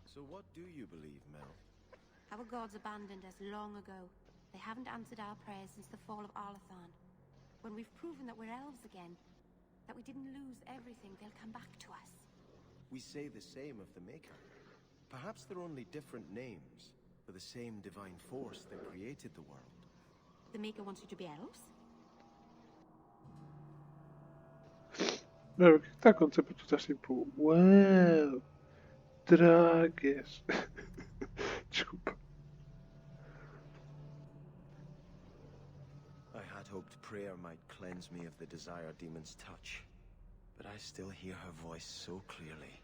So what do you believe, Mel? Our gods abandoned us long ago. They haven't answered our prayers since the fall of Arlathan. When we've proven that we're elves again, that we didn't lose everything, they'll come back to us. We say the same of the Maker. Perhaps they're only different names for the same divine force that created the world. The Maker wants you to be elves? Não, o que está a acontecer para tu estás tipo, uau, dragas. Desculpa. I had hoped prayer might cleanse me of the Desire Demon's touch, but I still hear her voice so clearly.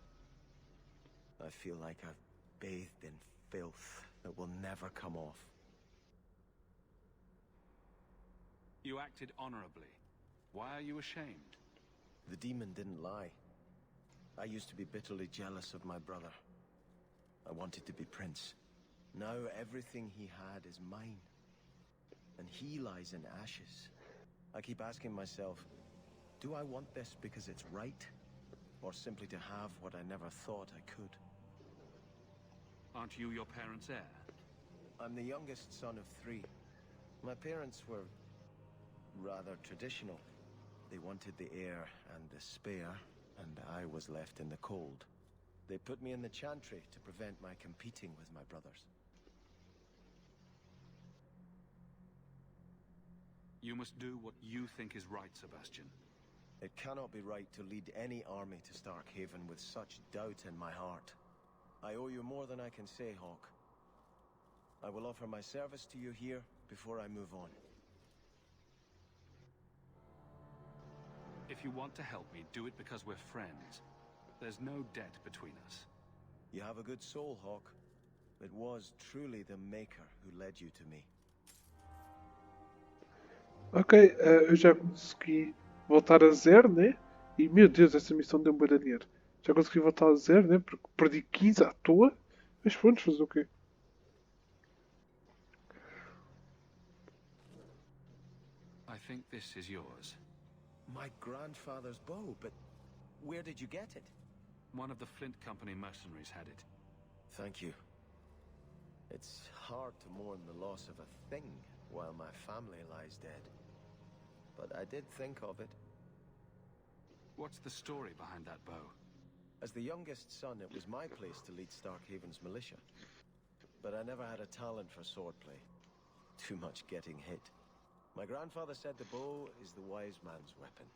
I feel like I've bathed in filth that will never come off. You acted honorably. Why are you ashamed? The demon didn't lie. I used to be bitterly jealous of my brother. I wanted to be prince. Now everything he had is mine. And he lies in ashes. I keep asking myself, do I want this because it's right? or simply to have what I never thought I could. Aren't you your parents' heir? I'm the youngest son of 3. My parents were rather traditional. They wanted the heir and the spare, and I was left in the cold. They put me in the chantry to prevent my competing with my brothers. You must do what you think is right, Sebastian. It cannot be right to lead any army to Starkhaven with such doubt in my heart. I owe you more than I can say, Hawk. I will offer my service to you here before I move on. If you want to help me, do it because we're friends. There's no debt between us. You have a good soul, Hawk. It was truly the Maker who led you to me. Ok, eu já consegui voltar a 0, né? E meu Deus, essa missão deu-me bué de dinheiro. Já consegui voltar a 0, né? Porque perdi 15 à toa. Mas pronto, fazer o quê? I think this is yours. My grandfather's bow, but where did you get it? One of the Flint Company mercenaries had it. Thank you. It's hard to mourn the loss of a thing while my family lies dead. But I did think of it. What's the story behind that bow? As the youngest son, it was my place to lead Starkhaven's militia. But I never had a talent for swordplay. Too much getting hit. My grandfather said the bow is the wise man's weapon.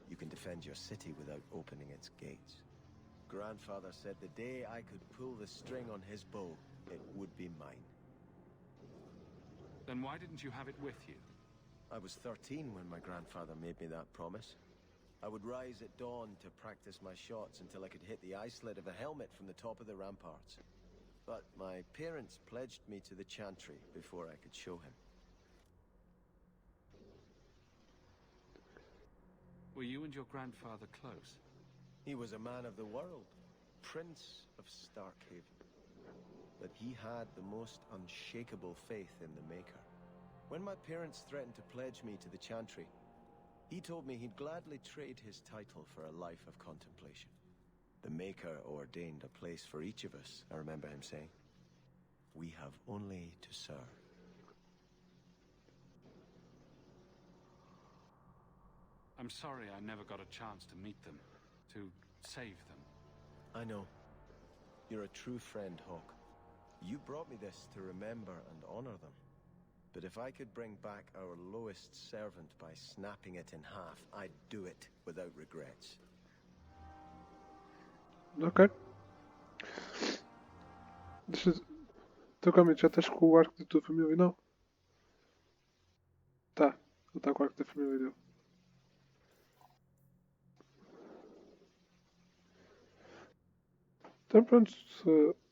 You can defend your city without opening its gates. Grandfather said the day I could pull the string on his bow, it would be mine. Then why didn't you have it with you? I was 13 when my grandfather made me that promise. I would rise at dawn to practice my shots until I could hit the eye slit of a helmet from the top of the ramparts. But my parents pledged me to the chantry before I could show him. Were you and your grandfather close? He was a man of the world, Prince of Starkhaven. But he had the most unshakable faith in the Maker. When my parents threatened to pledge me to the chantry, he told me he'd gladly trade his title for a life of contemplation. The Maker ordained a place for each of us, I remember him saying. We have only to serve. I'm sorry I never got a chance to meet them, to save them. I know. You're a true friend, Hawk. You brought me this to remember and honor them. But if I could bring back our lowest servant by snapping it in half, I'd do it without regrets. Ok. Então, calma, já estás com o arco da tua família, não? Tá, ele está com o arco da família dele. Então pronto,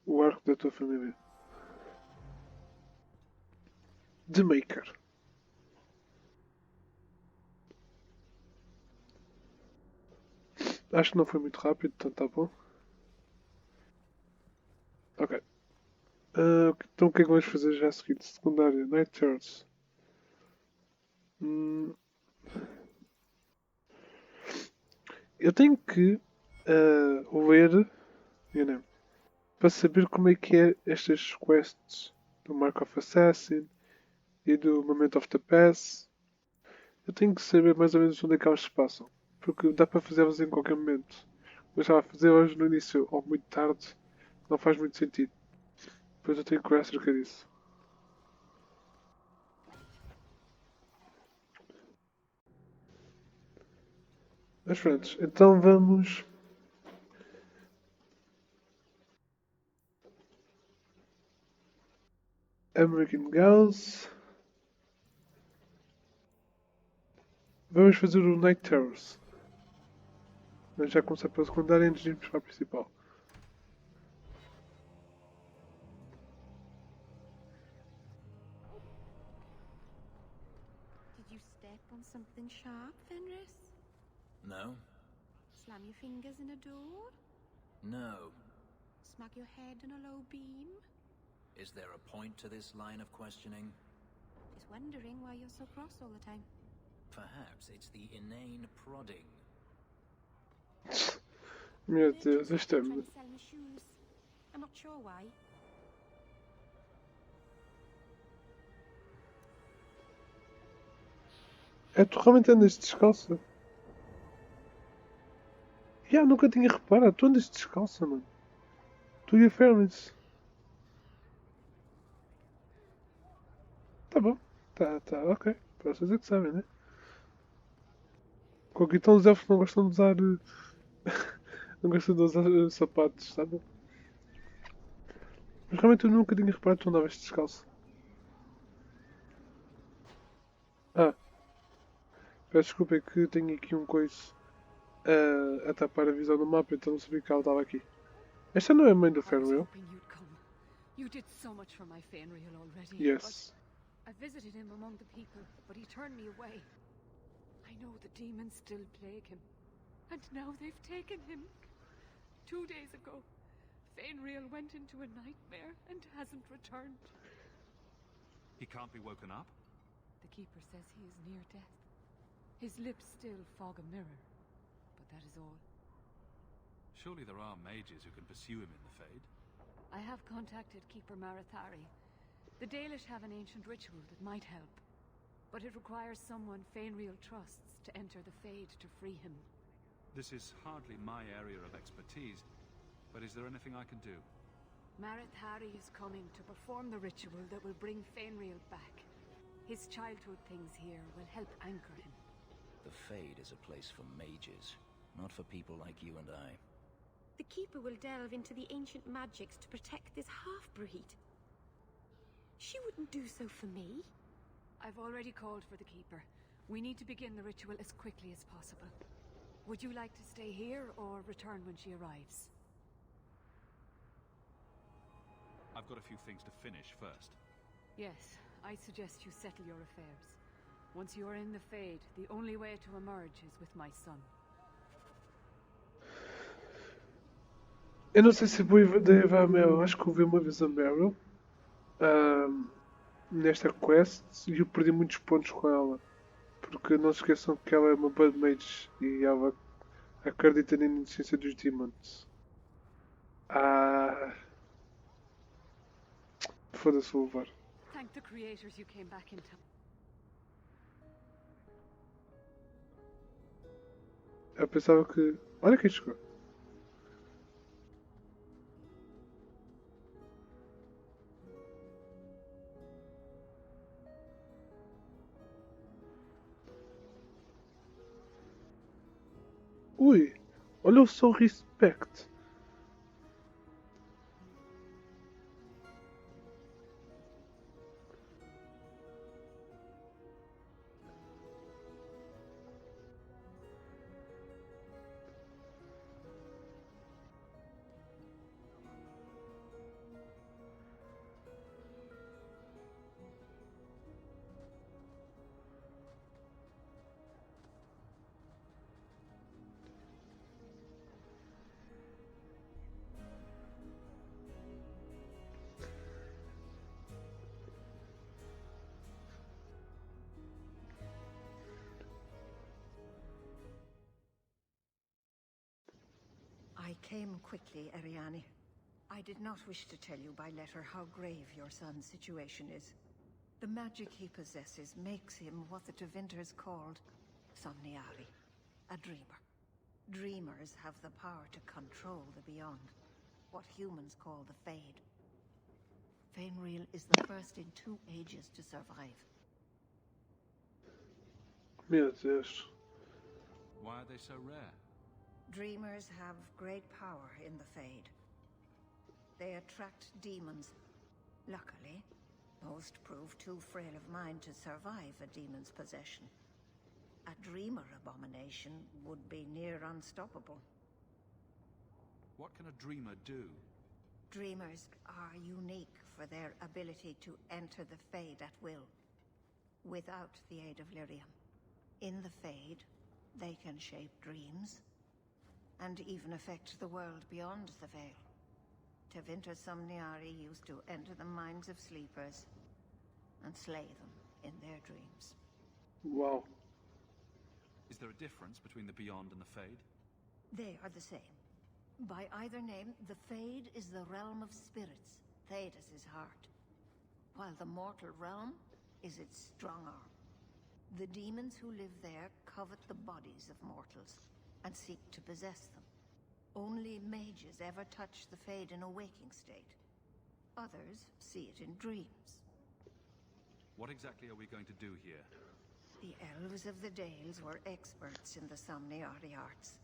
o arco da tua família. The Maker. Acho que não foi muito rápido, então tá bom. Ok. Então o que é que vamos fazer já a seguir? Secundária, Night Terrors. Eu tenho que ler, para saber como é que é estas quests do Mark of Assassin e do Moment of the Pass. Eu tenho que saber mais ou menos onde é que elas se passam. Porque dá para fazê-las em qualquer momento. Eu já a fazê-las no início ou muito tarde. Não faz muito sentido. Depois eu tenho que correr acerca disso. Mas pronto, então vamos... American Girls. Vamos fazer o Night Terrors. Vamos já começar pela secundária antes de irmos para a principal. Did you step on something sharp, Fenris? No? Slam your fingers in a door? No. Smack your head on a low beam? Is there a point to this line of questioning? Just wondering why you're so cross all the time. Perhaps it's the inane prodding. Meu Deus, isto é... Trying to sell me shoes. I'm not sure why. É, tu realmente andas descalça? Nunca tinha reparado. Tu andas descalça, mano. Tu e a Fairness. Tá bom. Tá, ok. Para vocês é que sabem, né? Com que então os elfos não gostam de usar... não gostam de usar sapatos, sabe? Mas realmente eu nunca tinha reparado que tu andavas descalço. Ah, peço desculpa, é que tenho aqui um coice a tapar a visão do mapa, então não sabia que ela estava aqui. Esta não é a mãe do Fenrir? You did so much for my Fenrir already. Yes. I visited him among the people, but he turned me away. I know the demons still plague him, and now they've taken him. 2 days ago, Fenrir went into a nightmare and hasn't returned. He can't be woken up? The keeper says he is near death. His lips still fog a mirror, but that is all. Surely there are mages who can pursue him in the Fade. I have contacted Keeper Marathari. The Dalish have an ancient ritual that might help, but it requires someone Fenrir trusts to enter the Fade to free him. This is hardly my area of expertise, but is there anything I can do? Marathari is coming to perform the ritual that will bring Fenrir back. His childhood things here will help anchor him. The Fade is a place for mages, not for people like you and I. The Keeper will delve into the ancient magics to protect this half-breed. She wouldn't do so for me. I've already called for the Keeper. We need to begin the ritual as quickly as possible. Would you like to stay here or return when she arrives? I've got a few things to finish first. Yes, I suggest you settle your affairs. Once you are in the Fade, the only way to emerge is with my son. Eu não sei se vou levar a Meryl. Acho que eu vi uma vez a Meryl nesta quest e eu perdi muitos pontos com ela. Porque não se esqueçam que ela é uma Blood Mage e ela acredita na inocência dos Demons. Foda-se, vou levar. Thank the creators you came back in time. Eu pensava que... Olha quem chegou. Ui, olha o seu respect. I came quickly, Ariane. I did not wish to tell you by letter how grave your son's situation is. The magic he possesses makes him what the Tevinters called Somniari, a dreamer. Dreamers have the power to control the beyond, what humans call the Fade. Fenrir is the first in 2 ages to survive. Meu Deus. Why are they so rare? Dreamers have great power in the Fade. They attract demons. Luckily, most prove too frail of mind to survive a demon's possession. A dreamer abomination would be near unstoppable. What can a dreamer do? Dreamers are unique for their ability to enter the Fade at will, without the aid of Lyrium. In the Fade, they can shape dreams, and even affect the world beyond the veil. Tevinter Somniari used to enter the minds of sleepers and slay them in their dreams. Wow. Is there a difference between the Beyond and the Fade? They are the same. By either name, the Fade is the realm of spirits, Thedas' heart, while the mortal realm is its strong arm. The demons who live there covet the bodies of mortals and seek to possess them. Only mages ever touch the Fade in a waking state. Others see it in dreams. What exactly are we going to do here? The elves of the Dales were experts in the Somniari arts.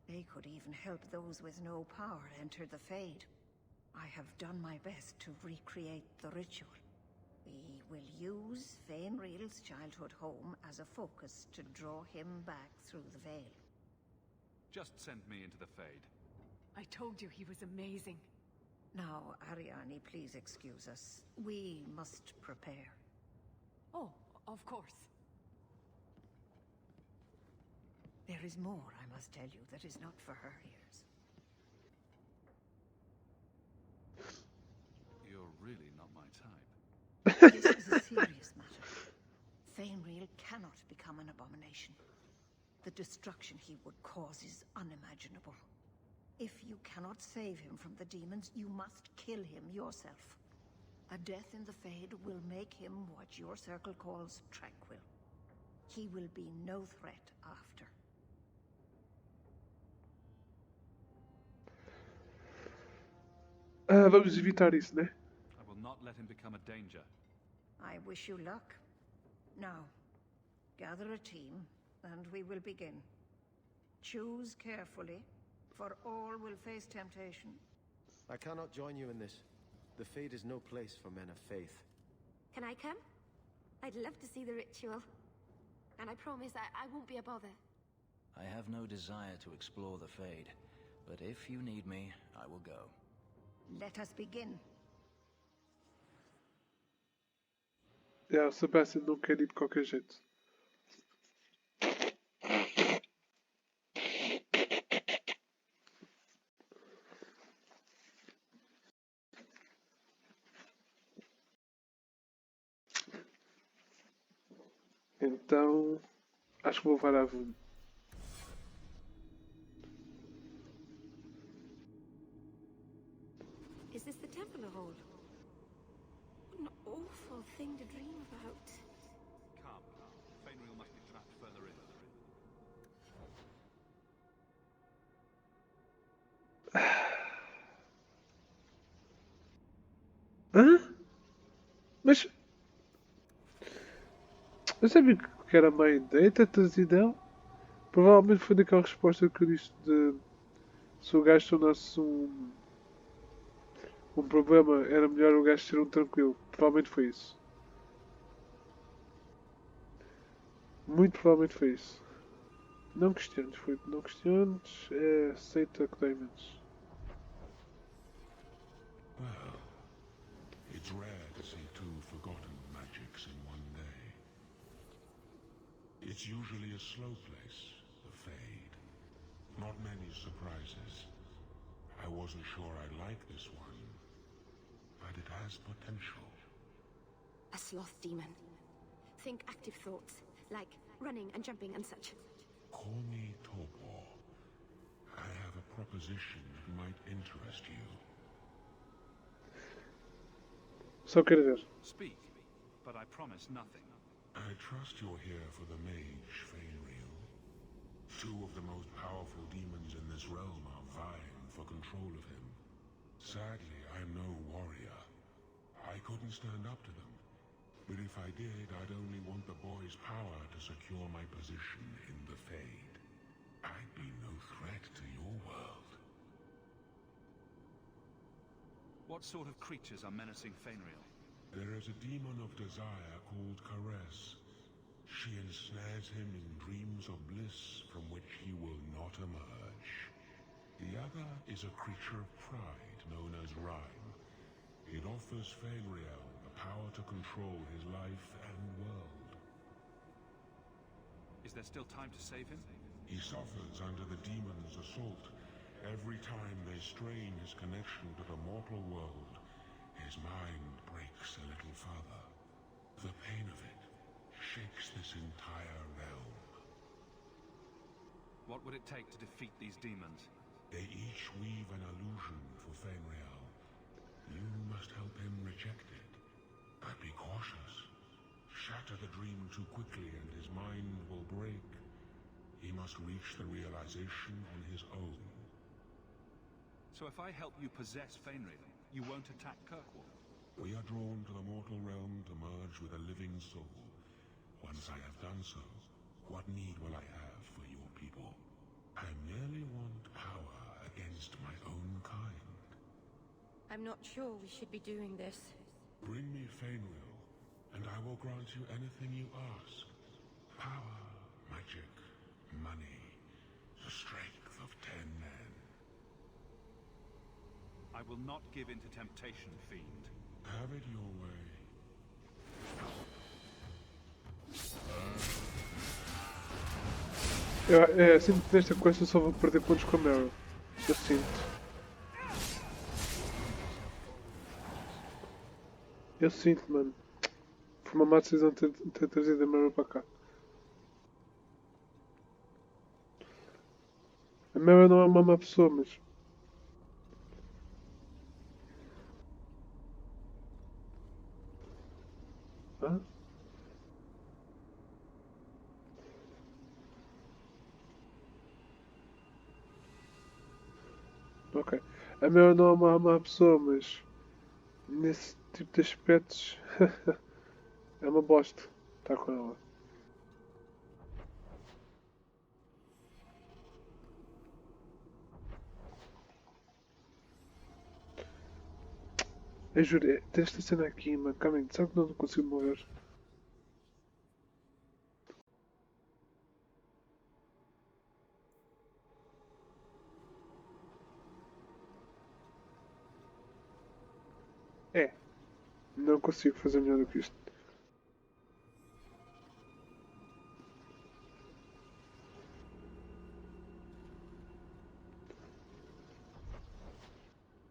They could even help those with no power enter the Fade. I have done my best to recreate the ritual. We will use Fainreal's childhood home as a focus to draw him back through the veil. Just send me into the Fade. I told you he was amazing. Now, Ariane, please excuse us. We must prepare. Oh, of course. There is more I must tell you that is not for her ears. You're really not my type. This is a serious matter. Fainreal cannot become an abomination. The destruction he would cause is unimaginable. If you cannot save him from the demons, you must kill him yourself. A death in the Fade will make him what your circle calls tranquil. He will be no threat after. Vamos evitar isso, né? I will not let him become a danger. I wish you luck. Now, gather a team, and we will begin. Choose carefully, for all will face temptation. I cannot join you in this. The Fade is no place for men of faith. Can I come? I'd love to see the ritual. And I promise I won't be a bother. I have no desire to explore the Fade, but if you need me, I will go. Let us begin. O Sebastian não quer ir de qualquer jeito. Então, acho que vou levar a Vune. Is this the temple of old? What an awful thing to dream about. Come. Fainreal must be trapped further in. Hã? Mas... Eu sabia que era má ideia ter trazido ela. Provavelmente foi daquela resposta que eu disse de... Se o gajo tornasse um problema, era melhor o gajo ser um tranquilo. Provavelmente foi isso. Muito provavelmente foi isso. Não questiones, foi não questiones, aceita que dói menos. Well, it's rare to see two forgotten magics in one day. It's usually a slow place, the Fade. Not many surprises. I wasn't sure I liked this one, but it has potential. A sloth demon. Think active thoughts, like running and jumping and such. Call me Torpor. I have a proposition that might interest you. Só quero ver. Speak, but I promise nothing. I trust you're here for the mage, Fainreal. Two of the most powerful demons in this realm are vying for control of him. Sadly, I'm no warrior. I couldn't stand up to them. But if I did, I'd only want the boy's power to secure my position in the Fade. I'd be no threat to your world. What sort of creatures are menacing Fainreal? There is a demon of desire called Caress. She ensnares him in dreams of bliss from which he will not emerge. The other is a creature of pride known as Rhyme. It offers Fainreal the power to control his life and world. Is there still time to save him? He suffers under the demon's assault. Every time they strain his connection to the mortal world, his mind breaks a little further. The pain of it shakes this entire realm. What would it take to defeat these demons? They each weave an illusion for Fainreal. You must help him reject it. But be cautious. Shatter the dream too quickly and his mind will break. He must reach the realization on his own. So if I help you possess Fainreal, you won't attack Kirkwall? We are drawn to the mortal realm to merge with a living soul. Once I have done so, what need will I have for your people? I merely want power against my own kind. I'm not sure we should be doing this. Bring me Fainreal, and I will grant you anything you ask. Power, magic, money, the strength of 10 men. I will not give in to temptation, fiend. Have it your way. Sinto que nesta quest eu só vou perder pontos com a Meryl. Eu sinto. Eu sinto, mano. Foi uma má decisão ter trazido a Meryl para cá. A Meryl não é uma má pessoa, mas... Hã? Ok. A Meryl não é uma má pessoa, mas... Nesse tipo de aspectos... é uma bosta estar com ela. Eu juro, tem esta cena aqui, mano. Calma aí, sabe que não consigo mover? É. Não consigo fazer melhor do que isto.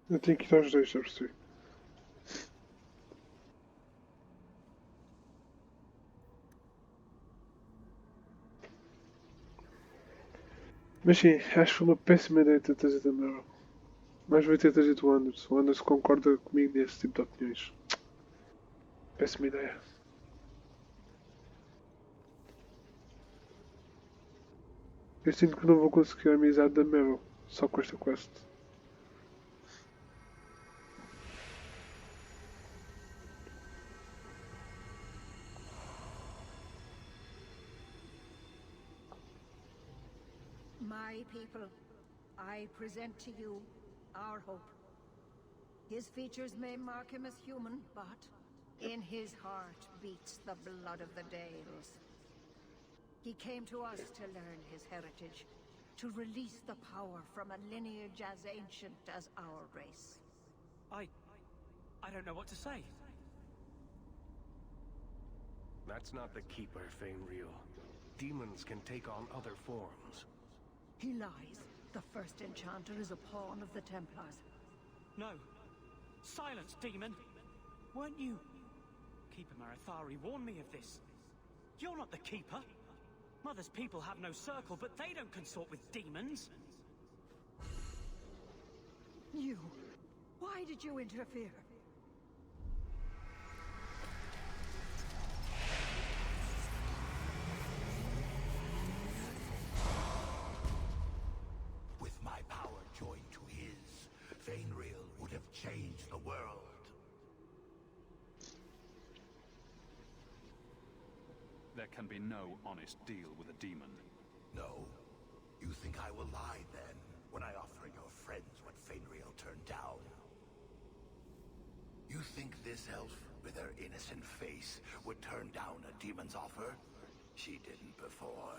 Eu tenho que ir aos dois, já percebi. Mas sim, acho que foi uma péssima ideia ter trazido a Meryl. Mas vou ter trazido o Anderson. O Anderson concorda comigo nesse tipo de opiniões. Péssima ideia. Eu sinto que não vou conseguir a amizade da Meryl só com esta quest. My people, I present to you our hope. His features may mark him as human, but in his heart beats the blood of the Dales. He came to us to learn his heritage, to release the power from a lineage as ancient as our race. I don't know what to say. That's not the Keeper, Fainreal. Demons can take on other forms. He lies. The first enchanter is a pawn of the Templars. No. Silence, demon! Weren't you... Keeper Marathari warned me of this. You're not the Keeper. Mother's people have no circle, but they don't consort with demons. You... Why did you interfere? With my power joined to his, Fainreal would have changed the world. There can be no honest deal with a demon. No? You think I will lie then, when I offer your friends what Fainreal turned down? You think this elf, with her innocent face, would turn down a demon's offer? She didn't before.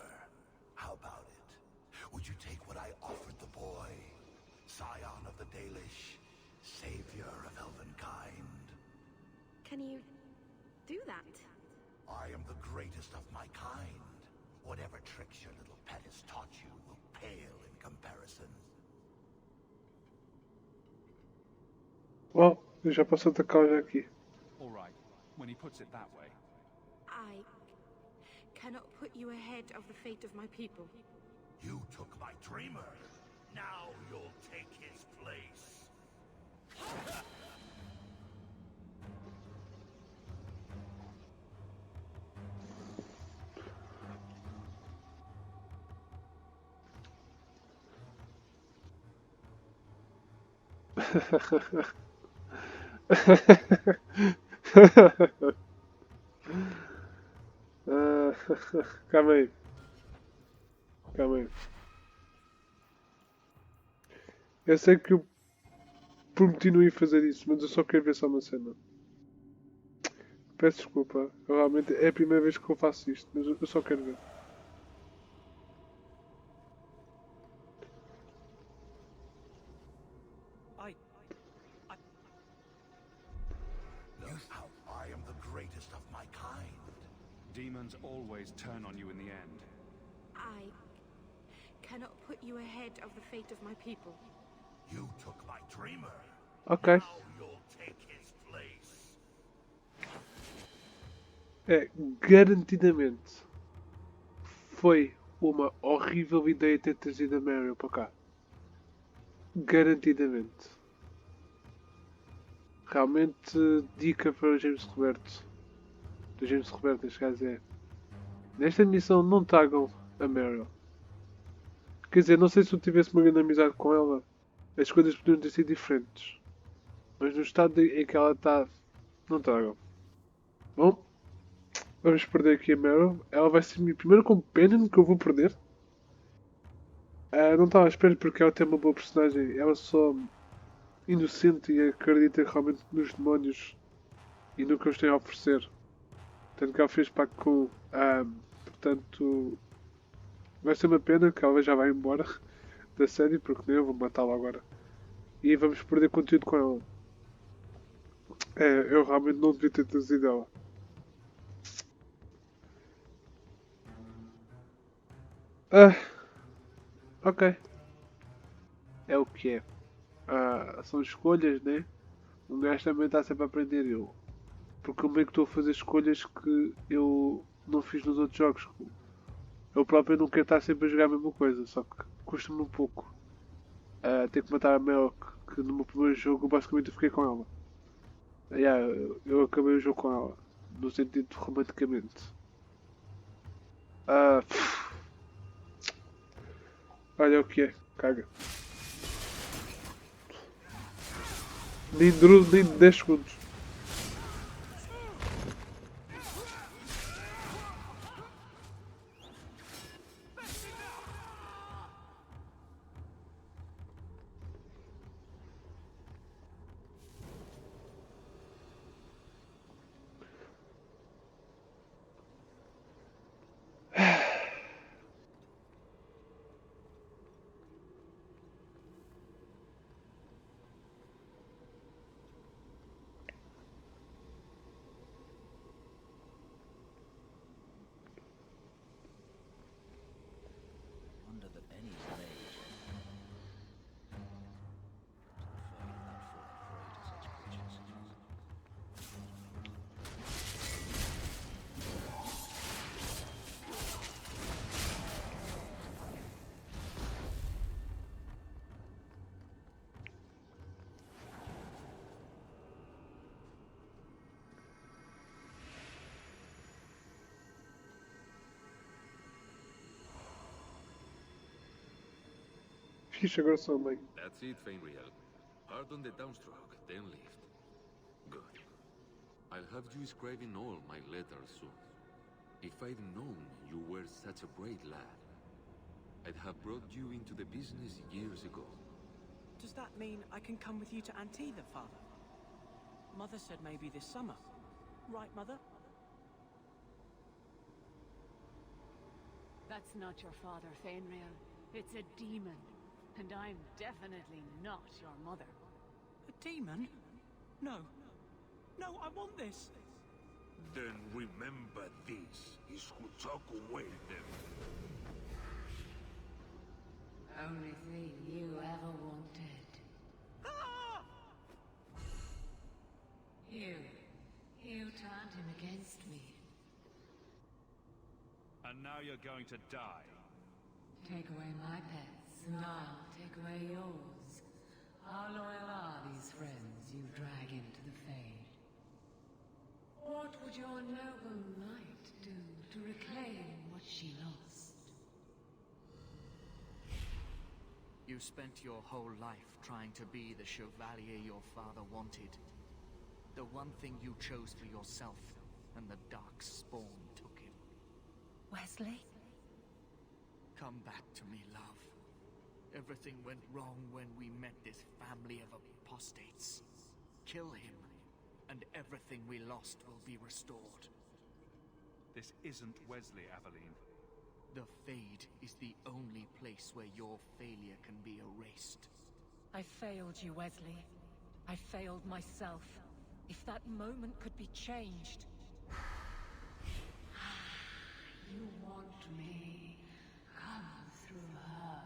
How about it? Would you take what I offered the boy? Scion of the Dalish, savior of elvenkind. Can you do that? I am the greatest of my kind. Whatever tricks your little pet has taught you will pale in comparison. Well, eu já posso atacar já aqui. All right, when he puts it that way. I cannot put you ahead of the fate of my people. You took my dreamer. Now you'll Ah, calma aí. Calma aí. Eu sei que eu prometi não ir fazer isso, mas eu só quero ver só uma cena. Peço desculpa. Eu realmente é a primeira vez que eu faço isto, mas eu só quero ver. How I am the greatest of my kind. Demons always turn on you in the end. I cannot put you ahead of the fate of my people. You took my dreamer. Ok. Now you'll take his place. É, garantidamente foi uma horrível ideia ter trazido a Meryl para cá. Garantidamente. Realmente, dica para o James Roberto. Do James Roberto, neste caso é. Nesta missão não tragam a Meryl. Quer dizer, não sei se eu tivesse uma grande amizade com ela, as coisas poderiam ter sido diferentes. Mas no estado em que ela está, não tragam. Bom, vamos perder aqui a Meryl. Ela vai ser a minha primeira companion que eu vou perder. Não estava à espera porque ela tem uma boa personagem. Ela só inocente e acredita realmente nos demónios e no que eles têm a oferecer. Tanto que ela fez pacto com. Portanto, vai ser uma pena que ela já vai embora da série porque nem eu vou matá-la agora. E vamos perder conteúdo com ela. Eu realmente não devia ter trazido ela. Ok. É o que é. São escolhas, né? Um gajo também está sempre a aprender. Porque eu meio que estou a fazer escolhas que eu não fiz nos outros jogos. Eu próprio não quero estar sempre a jogar a mesma coisa, só que custa-me um pouco. Ter que matar a Mel, que no meu primeiro jogo basicamente eu fiquei com ela. Eu acabei o jogo com ela, no sentido de romanticamente. Olha o que é, caga. Nem durou nem 10 segundos. Wonder that any mage Fixe, agora sou a mãe. That's it, Fenrir. Hard on the downstroke, then lift. Good. I'll have you scribing all my letters soon. If I'd known you were such a brave lad, I'd have brought you into the business years ago. Does that mean I can come with you to Antiva, Father? Mother said maybe this summer. Right, Mother? That's not your father, Fenrir. It's a demon. And I'm definitely not your mother. A demon? No. No, I want this. Then remember this is who took away them. Only thing you ever wanted. Ah! You turned him against me. And now you're going to die. Take away my pets, and I'll take away yours. How loyal are these friends you drag into the Fade? What would your noble knight do to reclaim what she lost? You spent your whole life trying to be the chevalier your father wanted. The one thing you chose for yourself, and the dark spawn took him. Wesley? Come back to me, love. Everything went wrong when we met this family of apostates. Kill him, and everything we lost will be restored. This isn't Wesley, Aveline. The Fade is the only place where your failure can be erased. I failed you, Wesley. I failed myself. If that moment could be changed. You want me? Come through her.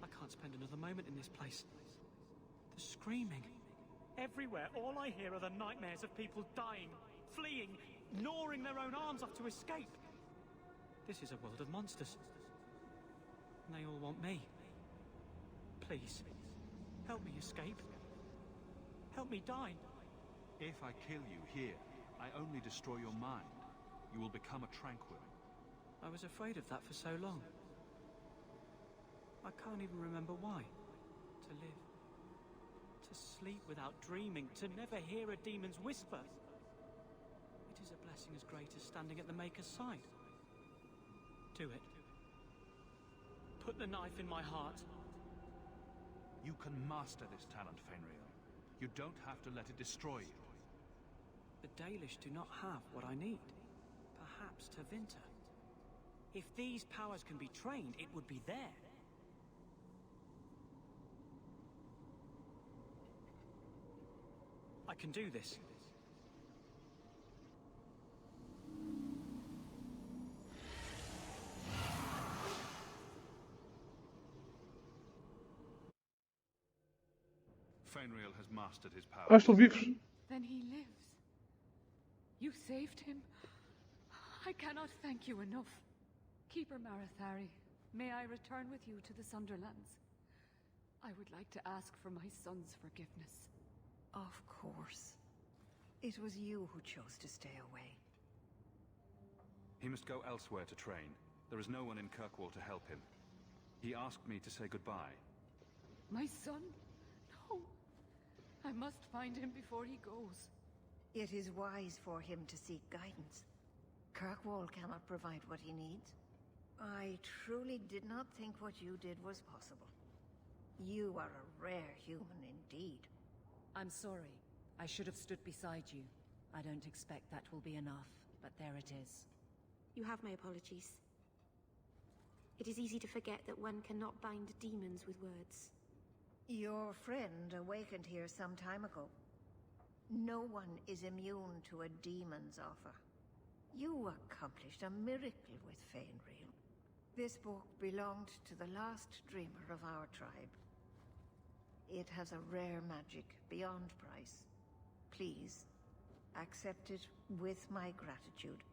I can't spend another moment in this place. The screaming. Everywhere, all I hear are the nightmares of people dying, fleeing, gnawing their own arms off to escape. This is a world of monsters. And they all want me. Please, help me escape. Help me die. If I kill you here, I only destroy your mind. You will become a tranquil. I was afraid of that for so long. I can't even remember why. To live. To sleep without dreaming. To never hear a demon's whisper. It is a blessing as great as standing at the Maker's side. Do it. Put the knife in my heart. You can master this talent, Fenrir. You don't have to let it destroy you. The Dalish do not have what I need. Perhaps Tevinter. If these powers can be trained, it would be there. I can do this. Fenrir has mastered his power. Ah, estou vivos. Then he lives. You saved him. I cannot thank you enough. Keeper Marathari, may I return with you to the Sunderlands? I would like to ask for my son's forgiveness. Of course. It was you who chose to stay away. He must go elsewhere to train. There is no one in Kirkwall to help him. He asked me to say goodbye. My son? No. I must find him before he goes. It is wise for him to seek guidance. Kirkwall cannot provide what he needs. I truly did not think what you did was possible. You are a rare human indeed. I'm sorry. I should have stood beside you. I don't expect that will be enough, but there it is. You have my apologies. It is easy to forget that one cannot bind demons with words. Your friend awakened here some time ago. No one is immune to a demon's offer. You accomplished a miracle with Fenrir. This book belonged to the last dreamer of our tribe. It has a rare magic beyond price. Please, accept it with my gratitude.